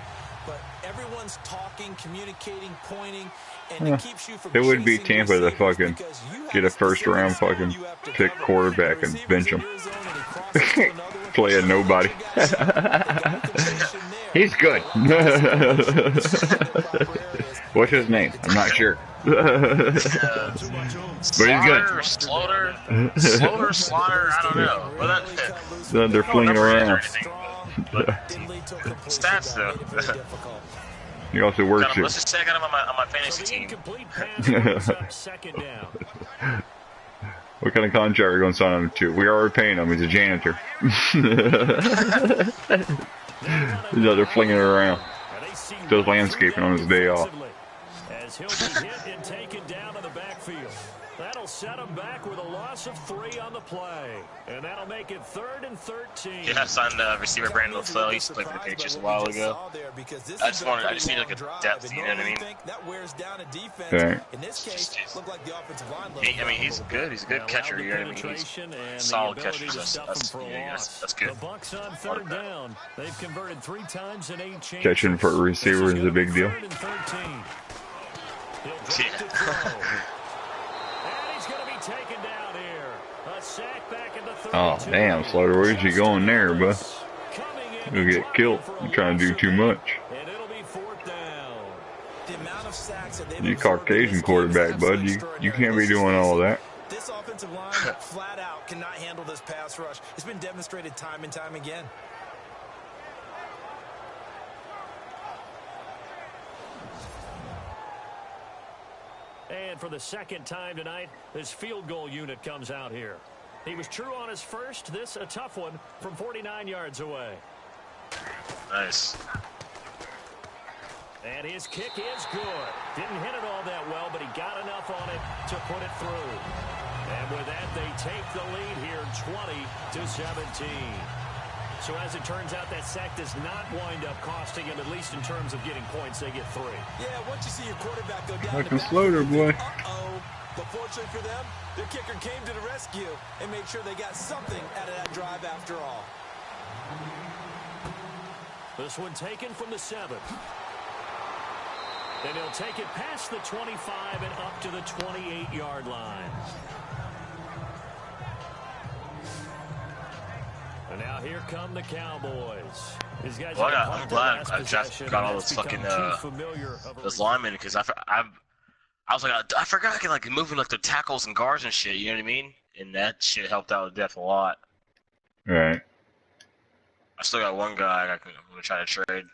But everyone's talking, communicating, pointing, and it keeps you from... It would be Tampa to fucking get a first-round fucking pick quarterback and bench him. Play a nobody. He's good. What's his name? I'm not sure. But he's good. Slaughter, I don't know. Well, they're flinging around. Stats though. He also works here. Let's just say I got him on my fantasy team. What kind of contract are we going to sign him to? We are already paying him. He's a janitor. He's out there flinging it around. Does landscaping on his day off. As he'll be hit and taken down in the backfield. That'll set him back with a loss of 3 on the play. And that'll make it 3rd and 13. Yeah, I signed receiver Brandon LaFleur. He used to play for the Patriots a while ago. I just need like a depth, you know what I mean? Okay. In this case, looked like the offensive line. I mean, he's good. He's a good catcher, you know what I mean? He's a solid catcher. So that's good. The Bucks on 3rd down. They've converted 3 times in 8 chances. Catching for a receiver is a big deal. Oh, damn, Slaughter, where's you going there, bud? You'll get killed. You're trying to do too much. You Caucasian quarterback, bud. You can't be doing all that. This offensive line flat out cannot handle this pass rush. It's been demonstrated time and time again. And for the 2nd time tonight, this field goal unit comes out here. He was true on his first. This a tough one from 49 yards away. Nice. And his kick is good. Didn't hit it all that well, but he got enough on it to put it through. And with that, they take the lead here 20-17. So as it turns out, that sack does not wind up costing him, at least in terms of getting points. They get 3. Yeah, once you see your quarterback go down Like a Slaughter, boy. But fortunately for them, their kicker came to the rescue and made sure they got something out of that drive after all. This one taken from the 7. And he'll take it past the 25 and up to the 28-yard line. And now here come the Cowboys. These guys I'm glad I just got all those fucking those linemen, because I was like, I forgot I can like move in like the tackles and guards and shit. You know what I mean? And that shit helped out with depth a lot. Right. I still got one guy I'm gonna try to trade.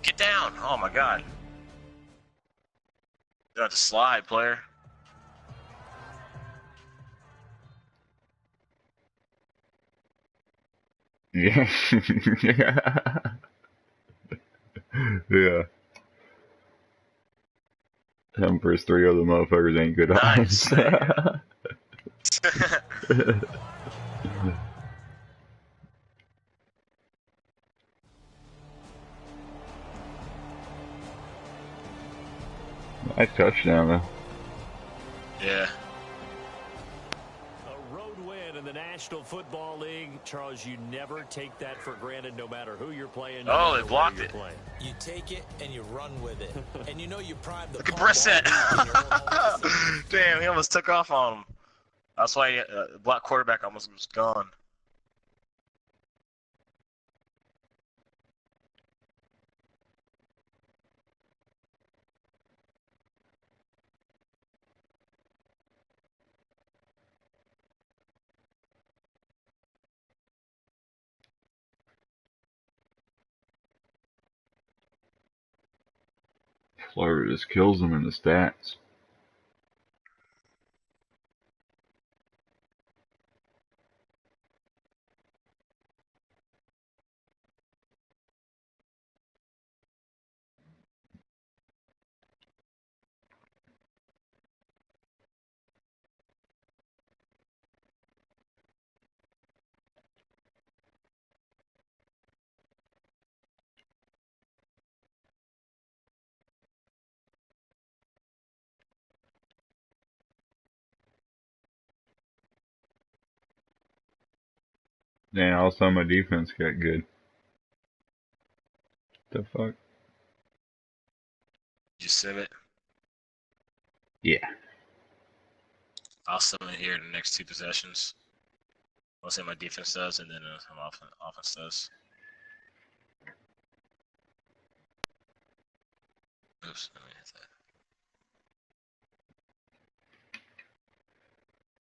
Get down! Oh my god. You have to slide, player. Yeah. Yeah. Him versus 3 other motherfuckers ain't good Nice. odds. Nice touchdown, though. Yeah. A road win in the National Football League. Charles, you never take that for granted no matter who you're playing. Oh, they blocked it. You take it and you run with it. And you know you prime the Look at Brissett. Damn, he almost took off on him. That's why the black quarterback almost was gone. Florida just kills them in the stats. Man, all of a sudden my defense got good. The fuck? You sim it? Yeah. I'll sim it here in the next 2 possessions. I'll say my defense does, and then my offense does. Oops, let me hit that.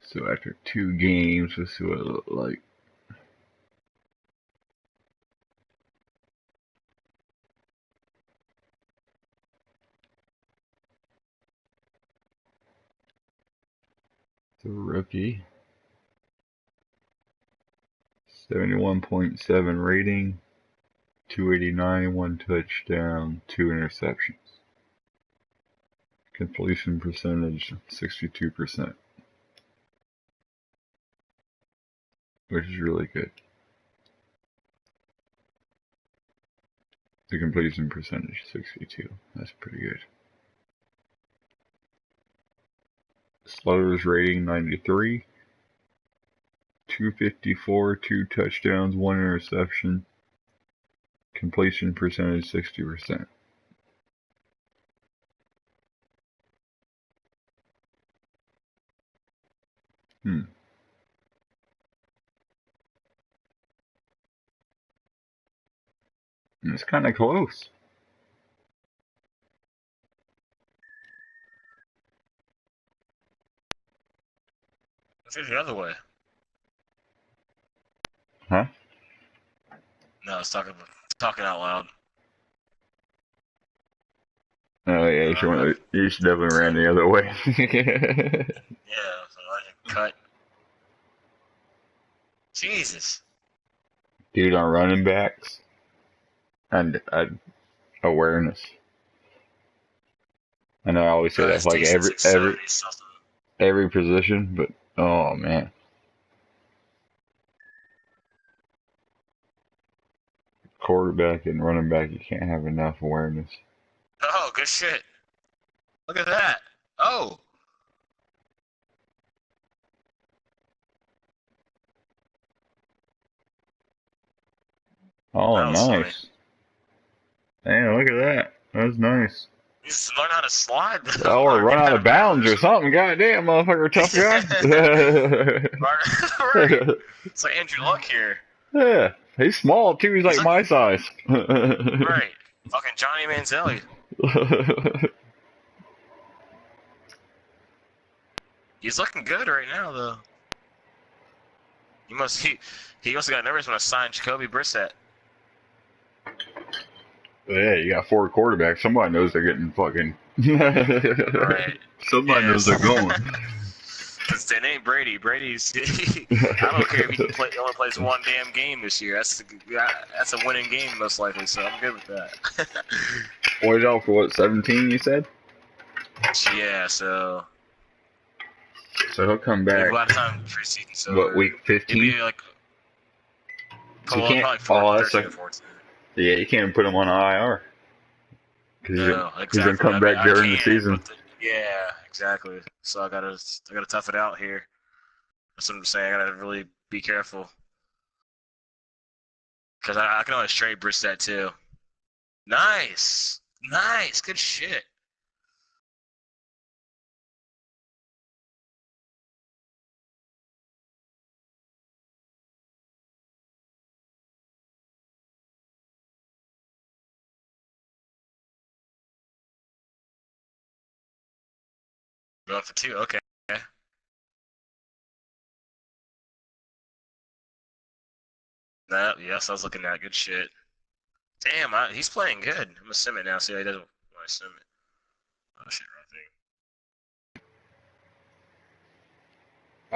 So after 2 games, let's see what it looked like. The rookie. 71.7 rating. 289, 1 touchdown, 2 interceptions. Completion percentage, 62%. Which is really good. The completion percentage, 62. That's pretty good. Slaughter's rating, 93. 254, 2 touchdowns, 1 interception. Completion percentage, 60%. It's kind of close. Let's go the other way. Huh? No, it's talking out loud. Oh yeah, you should definitely ran the other way. Yeah, so I can cut. Jesus. Dude, on running backs and awareness. I know I always say that for like every position, but oh man. Quarterback and running back, you can't have enough awareness. Oh, good shit. Look at that. Oh. Oh, That was funny. nice. Damn, look at that. That's nice. You just learn how to slide. Oh, or run out of bounds or something. Goddamn, motherfucker, tough guy. Right. It's like Andrew Luck here. Yeah, he's small too. He's like my size. Right. Fucking Johnny Manziel. He's looking good right now, though. He also got nervous when I signed Jacoby Brissett. Yeah, you got 4 quarterbacks. Somebody knows they're getting fucking. Right. Somebody knows they're going. Because it ain't Brady. Brady's. I don't care if he only plays one damn game this year. That's a winning game most likely. So I'm good with that. Wait out for what? 17? You said. Yeah. So he'll come back. a lot of time preseason. So what, week 15? Maybe like. So you can't. Probably 13 or 14. Yeah, you can't put him on IR. Because he's gonna come back during the season. Yeah, exactly. So I gotta tough it out here. That's what I'm saying. I gotta really be careful. Because I can always trade Brissett too. Nice. Good shit. Going for 2. Okay. Yes, I was looking at good shit. Damn, he's playing good. I'm gonna sim it now. See how he does when I sim it. Oh shit, wrong thing.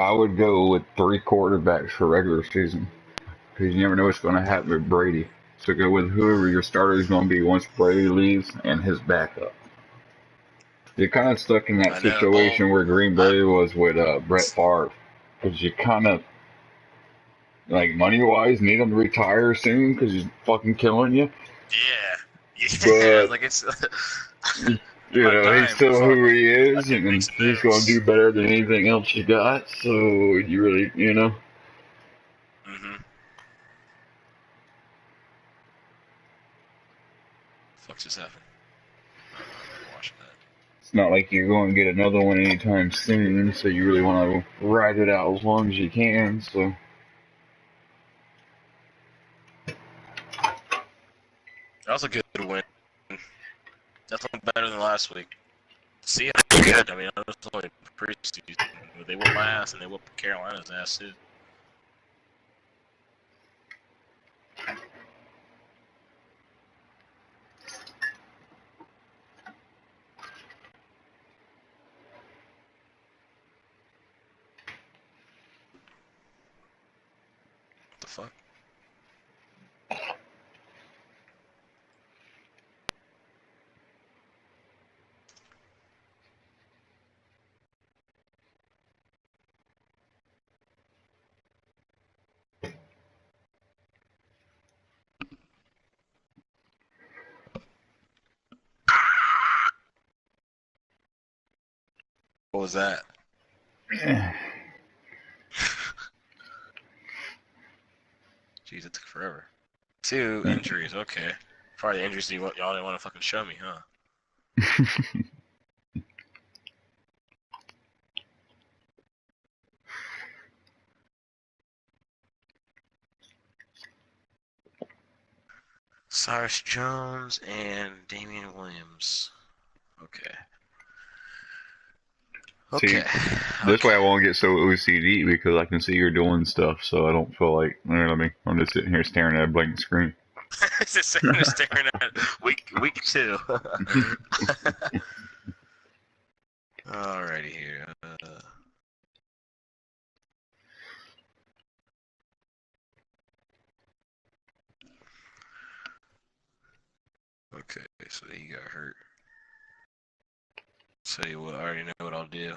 I would go with 3 quarterbacks for regular season. Because you never know what's going to happen with Brady. So go with whoever your starter is going to be once Brady leaves and his backup. You're kind of stuck in that situation where Green Bay was with Brett Favre. Because you kind of, like, money-wise, need him to retire soon because he's fucking killing you. Yeah. But, Like it's. you know, he's still who he is, and he's going to do better than anything else you got. So you really, you know. Mm-hmm. Fuck just happened? Watching that. It's not like you're going to get another one anytime soon, so you really want to ride it out as long as you can. So. That was a good win. Definitely better than last week. See, it's good. I mean, I was only preseason. They whooped my ass, and they whooped Carolina's ass too. What the fuck? What was that? Jeez, it took forever. 2 injuries, okay. Probably the injuries y'all didn't want to fucking show me, huh? Cyrus Jones and Damian Williams. Okay. See, this way I won't get so OCD because I can see you're doing stuff, so I don't feel like, you know what I mean? I'm just sitting here staring at a blank screen. Just sitting there staring at week 2. Alrighty here. Okay, so he got hurt. Tell you what, I already know what I'll do. I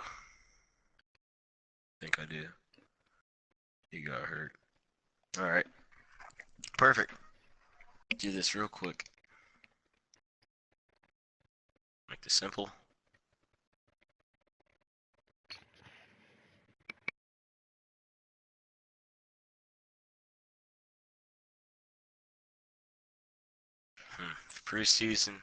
think I do. He got hurt. Alright. Perfect. Do this real quick. Make this simple. Preseason.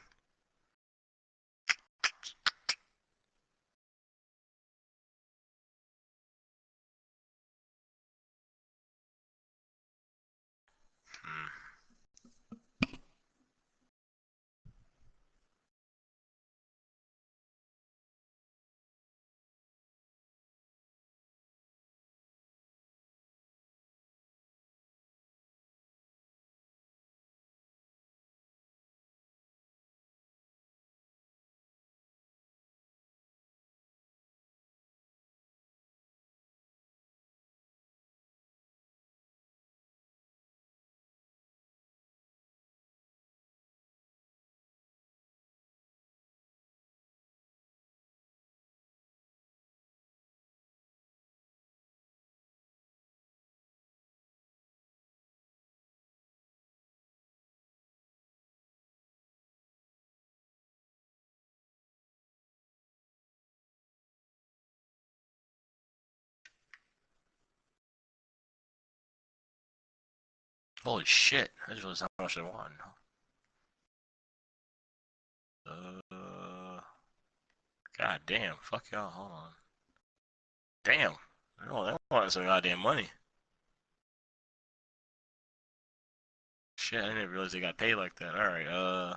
Holy shit! I just realized how much I won. God damn! Fuck y'all. Hold on. Damn! They want some goddamn money. Shit! I didn't realize they got paid like that. All right.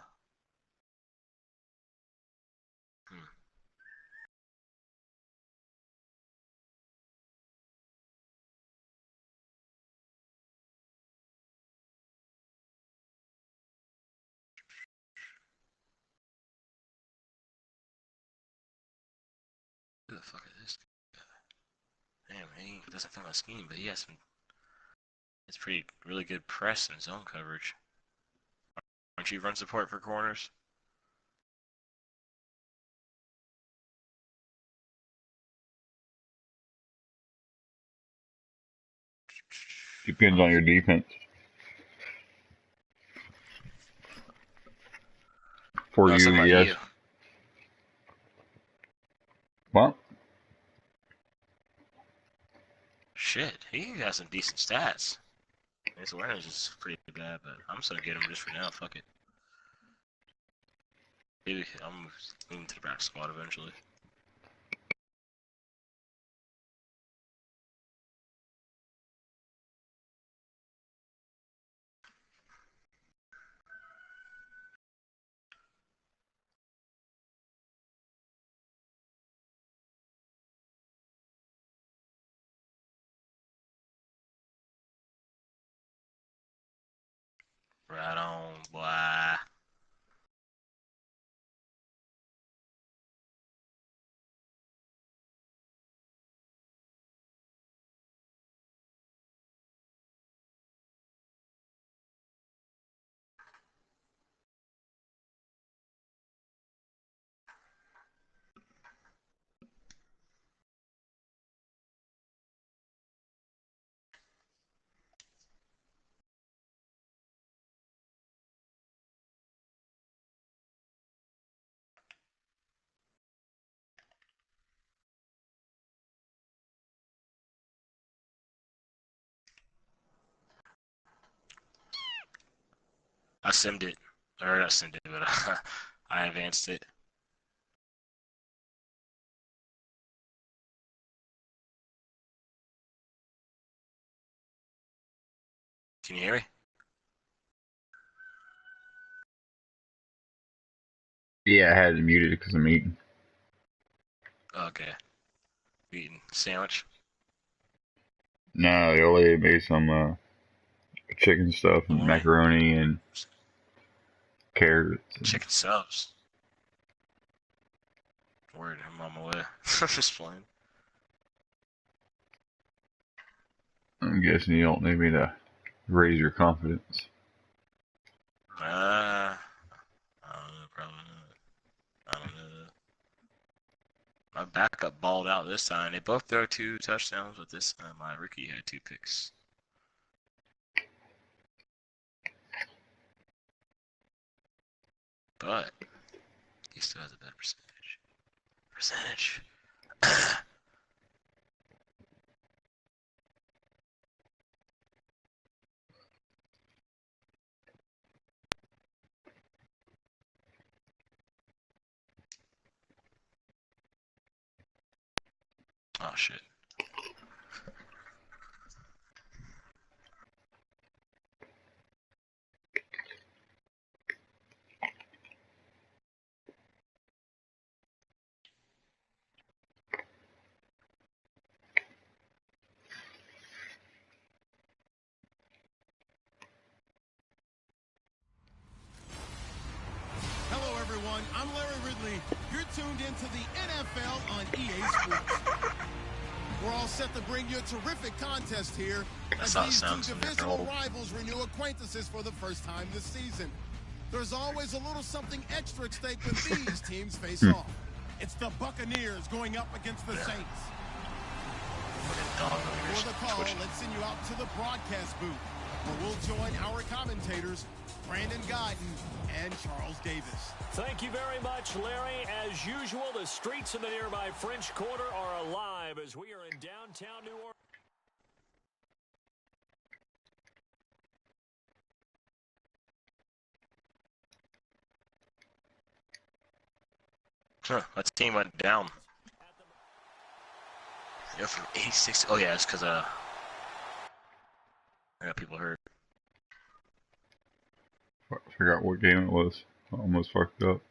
Who the fuck is this guy? Damn, he doesn't fit my scheme, but he has some. It's pretty, really good press and zone coverage. Aren't you run support for corners? Depends on your defense. For you, yes. You. What? Shit, he got some decent stats. His awareness is pretty bad, but I'm just gonna get him just for now. Fuck it. Maybe I'm moving to the back squad eventually. Right on, boy. I simmed it. Or not simmed it, but I advanced it. Can you hear me? Yeah, I had it muted because I'm eating. Okay. Eating sandwich. No, the old lady made some chicken stuff and macaroni and carrots. Chicken subs. Word, I'm on my way. Just playing. I'm guessing you don't need me to raise your confidence. I don't know, probably not. I don't know. My backup balled out this time. They both throw 2 touchdowns, but this time my rookie had 2 picks. But he still has a better percentage. shit. Hello, everyone. I'm Larry Ridley. You're tuned into the NFL on EA Sports. We're all set to bring you a terrific contest here as these two divisional rivals renew acquaintances for the first time this season. There's always a little something extra at stake when these teams face off. It's the Buccaneers going up against the Saints. For the call, let's send you out to the broadcast booth, where we'll join our commentators, Brandon Guyton and Charles Davis. Thank you very much, Larry. As usual, the streets in the nearby French Quarter are alive as we are in downtown New Orleans. That team went down. Yeah, from 86. Oh yeah, it's because I got people hurt. I forgot what game it was. I almost fucked up.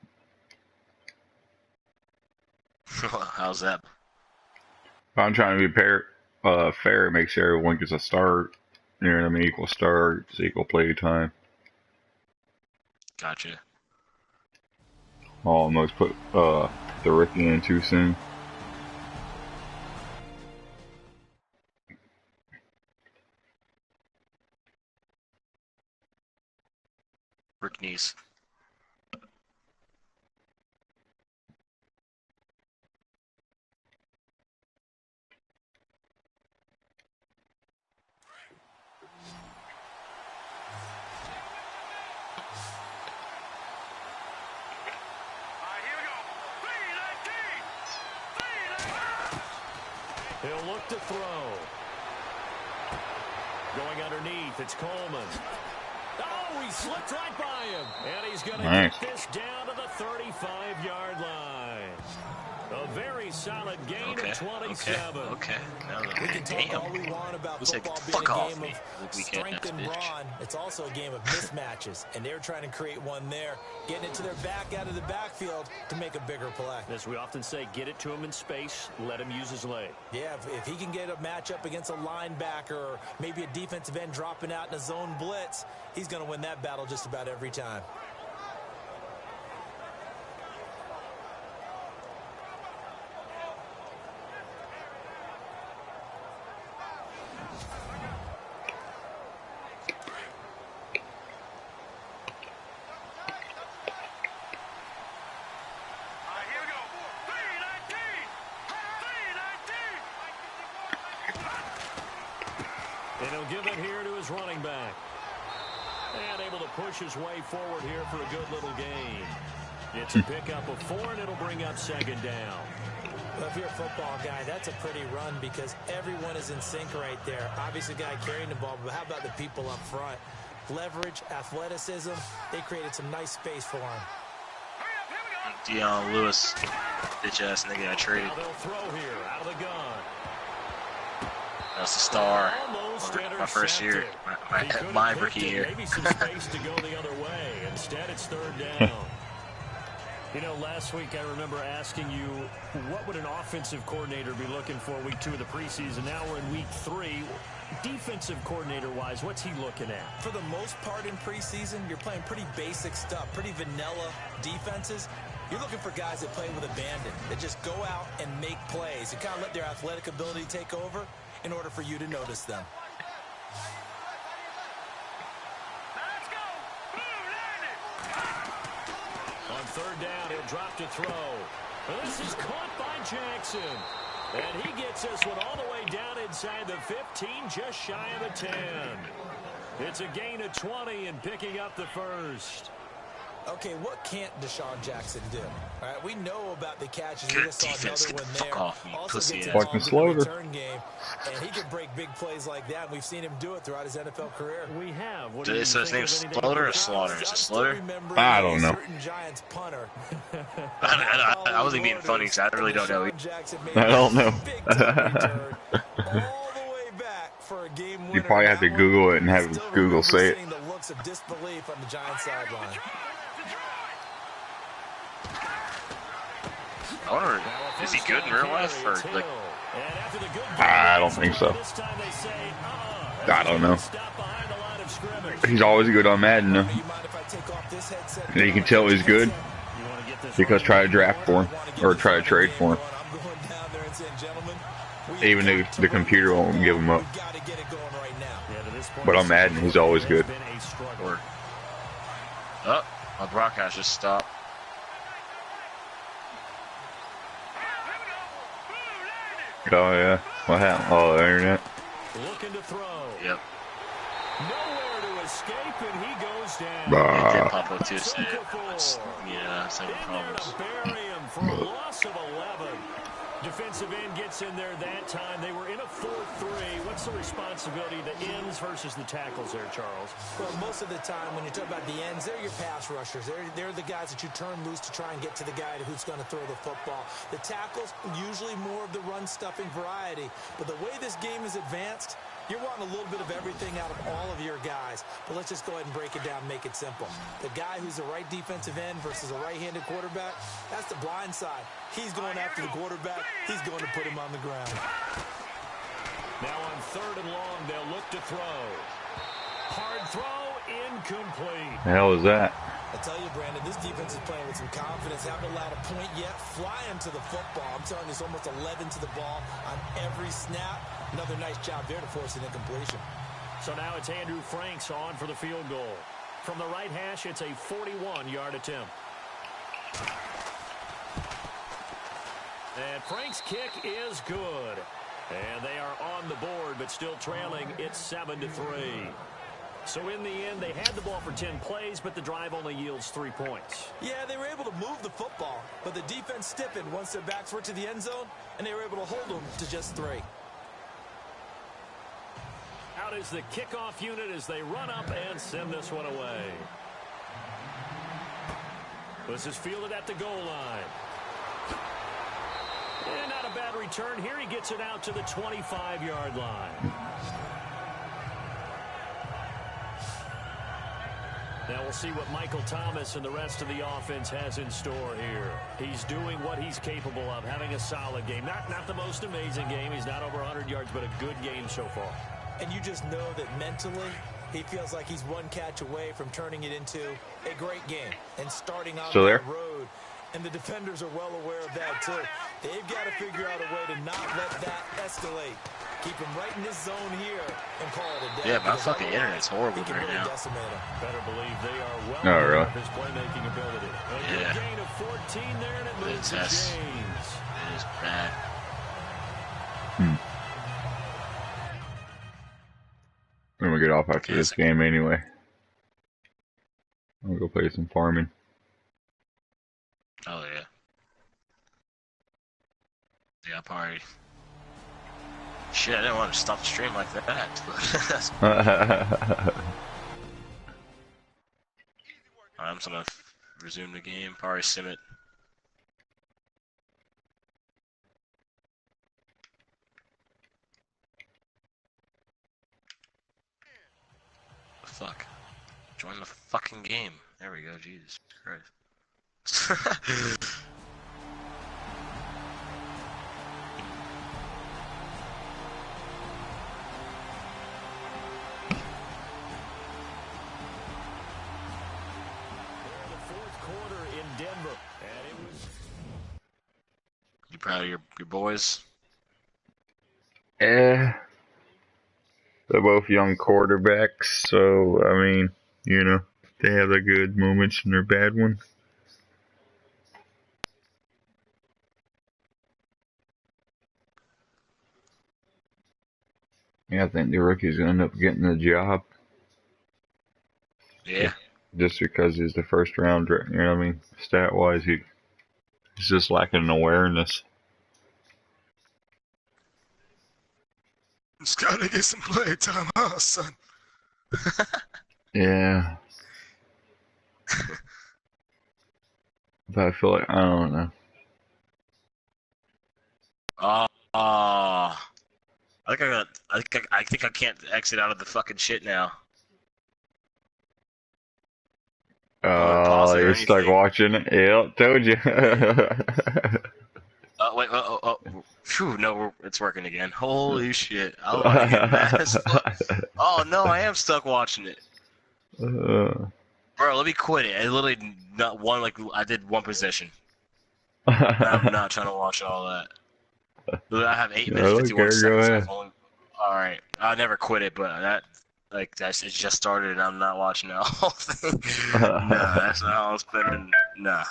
How's that? If I'm trying to be fair, it makes sure everyone gets a start. You know what I mean? Equal starts, equal play time. Gotcha. I almost put the rookie in too soon. Rick knees. He'll look to throw. Going underneath, it's Coleman. Oh, he slipped right by him. And he's going to get this down to the 35-yard line. A very solid gain of 27. Okay. Now We can talk all we want about football being a game of strength and brawn. It's also a game of mismatches, and they're trying to create one there, getting it to their back out of the backfield to make a bigger play. As we often say, get it to him in space, let him use his leg. Yeah, if he can get a matchup against a linebacker or maybe a defensive end dropping out in a zone blitz, he's going to win that battle just about every time. And he'll give it here to his running back. And able to push his way forward here for a good little gain. It's a pickup of 4, and it'll bring up second down. Well, if you're a football guy, that's a pretty run because everyone is in sync right there. Obviously, the guy carrying the ball, but how about the people up front? Leverage, athleticism, they created some nice space for him. Deion Lewis, bitch-ass nigga I traded. Now they'll throw here out of the gun. That's the star. My first year, my rookie year. Maybe some space to go the other way. Instead, it's third down. You know, last week I remember asking you, what would an offensive coordinator be looking for week 2 of the preseason? Now we're in week 3. Defensive coordinator-wise, what's he looking at? For the most part in preseason, you're playing pretty basic stuff, pretty vanilla defenses. You're looking for guys that play with abandon, that just go out and make plays and kind of let their athletic ability take over in order for you to notice them. On third down, he'll drop to throw. This is caught by Jackson. And he gets this one all the way down inside the 15, just shy of the 10. It's a gain of 20 and picking up the first. Okay, what can't Deshaun Jackson do? All right, we know about the catches. Good We just saw defense. another Get the one fuck there. off me, Also pussy gets ass. Fucking involved in the Slaughter. return game, and he can break big plays like that. We've seen him do it throughout his NFL career. We have. What So do you his think name's of anything Slaughter or about that? Slaughter? Is it I'm still Slaughter? remembering I a don't know. certain Giants punter. I wasn't being funny because I really don't know. Deshaun Jackson made I don't know. a big-time return all the way back for a game winner. You probably have to That one, Google it and I have still Google remember say it. seeing the looks of disbelief on the Giants sideline. I wonder, is he good in real life or like? I don't think so. I don't know. He's always good on Madden, though. And you can tell he's good because try to draft for him or try to trade for him. Even if the computer won't give him up. But on Madden, he's always good. Oh, my broadcast just stopped. Oh, yeah. What happened? Oh, the internet. Looking to throw. Yep. Nowhere to escape, and he goes down. It did Bah. pop up too, so yeah, same problems. Bury him for a loss of 11. Defensive end gets in there that time. They were in a 4-3. What's the responsibility, the ends versus the tackles there, Charles? Well, most of the time when you talk about the ends, they're your pass rushers. They're the guys that you turn loose to try and get to the guy who's going to throw the football. The tackles, usually more of the run-stuffing variety. But the way this game is advanced, you're wanting a little bit of everything out of all of your guys. But let's just go ahead and break it down and make it simple. The guy who's the right defensive end versus a right-handed quarterback, that's the blind side. He's going after the quarterback. He's going to put him on the ground. Now on 3rd and long, they'll look to throw. Hard throw, incomplete. The hell is that? I tell you, Brandon, this defense is playing with some confidence. Haven't allowed a point yet. Flying to the football. I'm telling you, it's almost 11 to the ball on every snap. Another nice job there to force an incompletion. So now it's Andrew Franks on for the field goal. From the right hash, it's a 41-yard attempt. And Frank's kick is good. And they are on the board, but still trailing. It's 7-3. So in the end, they had the ball for 10 plays, but the drive only yields 3 points. Yeah, they were able to move the football, but the defense stiffened once their backs were to the end zone, and they were able to hold them to just 3. Out is the kickoff unit as they run up and send this one away. This is fielded at the goal line. And not a bad return here. He gets it out to the 25-yard line. Now we'll see what Michael Thomas and the rest of the offense has in store here. He's doing what he's capable of, having a solid game. Not the most amazing game. He's not over 100 yards, but a good game so far. And you just know that mentally, he feels like he's one catch away from turning it into a great game and starting on the road. And the defenders are well aware of that, too. They've got to figure out a way to not let that escalate. Keep him right in this zone here and call it a day. Yeah, my fucking internet's horrible right now. Better believe they are well aware of his playmaking ability. A good gain of 14 there, and it moves to James. It is bad. I'm gonna get off after this game anyway. I'm gonna go play some farming. Oh, yeah. Yeah, probably. Shit, I didn't want to stop the stream like that. I'm just gonna resume the game, probably sim it. Fuck. Join the fucking game. There we go, Jesus Christ. You proud of your boys? They're both young quarterbacks, so I mean, you know, they have their good moments and their bad ones. Yeah, I think the rookie's gonna end up getting the job. Yeah. just because he's the first round. You know what I mean? Stat wise, he's just lacking an awareness. Just gotta get some play time, huh, son? Yeah. But I feel like I don't know. I think I can't exit out of the fucking shit now. Oh, you're stuck watching it. Yep, told you. Wait, Phew, no, it's working again. Holy shit. I was about to get mad as fuck. Oh, no, I am stuck watching it. Bro, let me quit it. I literally not one, like, I did one possession. I'm not trying to watch all that. I have 8 minutes, 51 seconds. Alright, I never quit it, but it just started and I'm not watching the whole thing. Nah, that's not how I'm spending. Nah.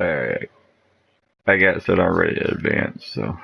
Alright. I guess that I'm ready to advance, so.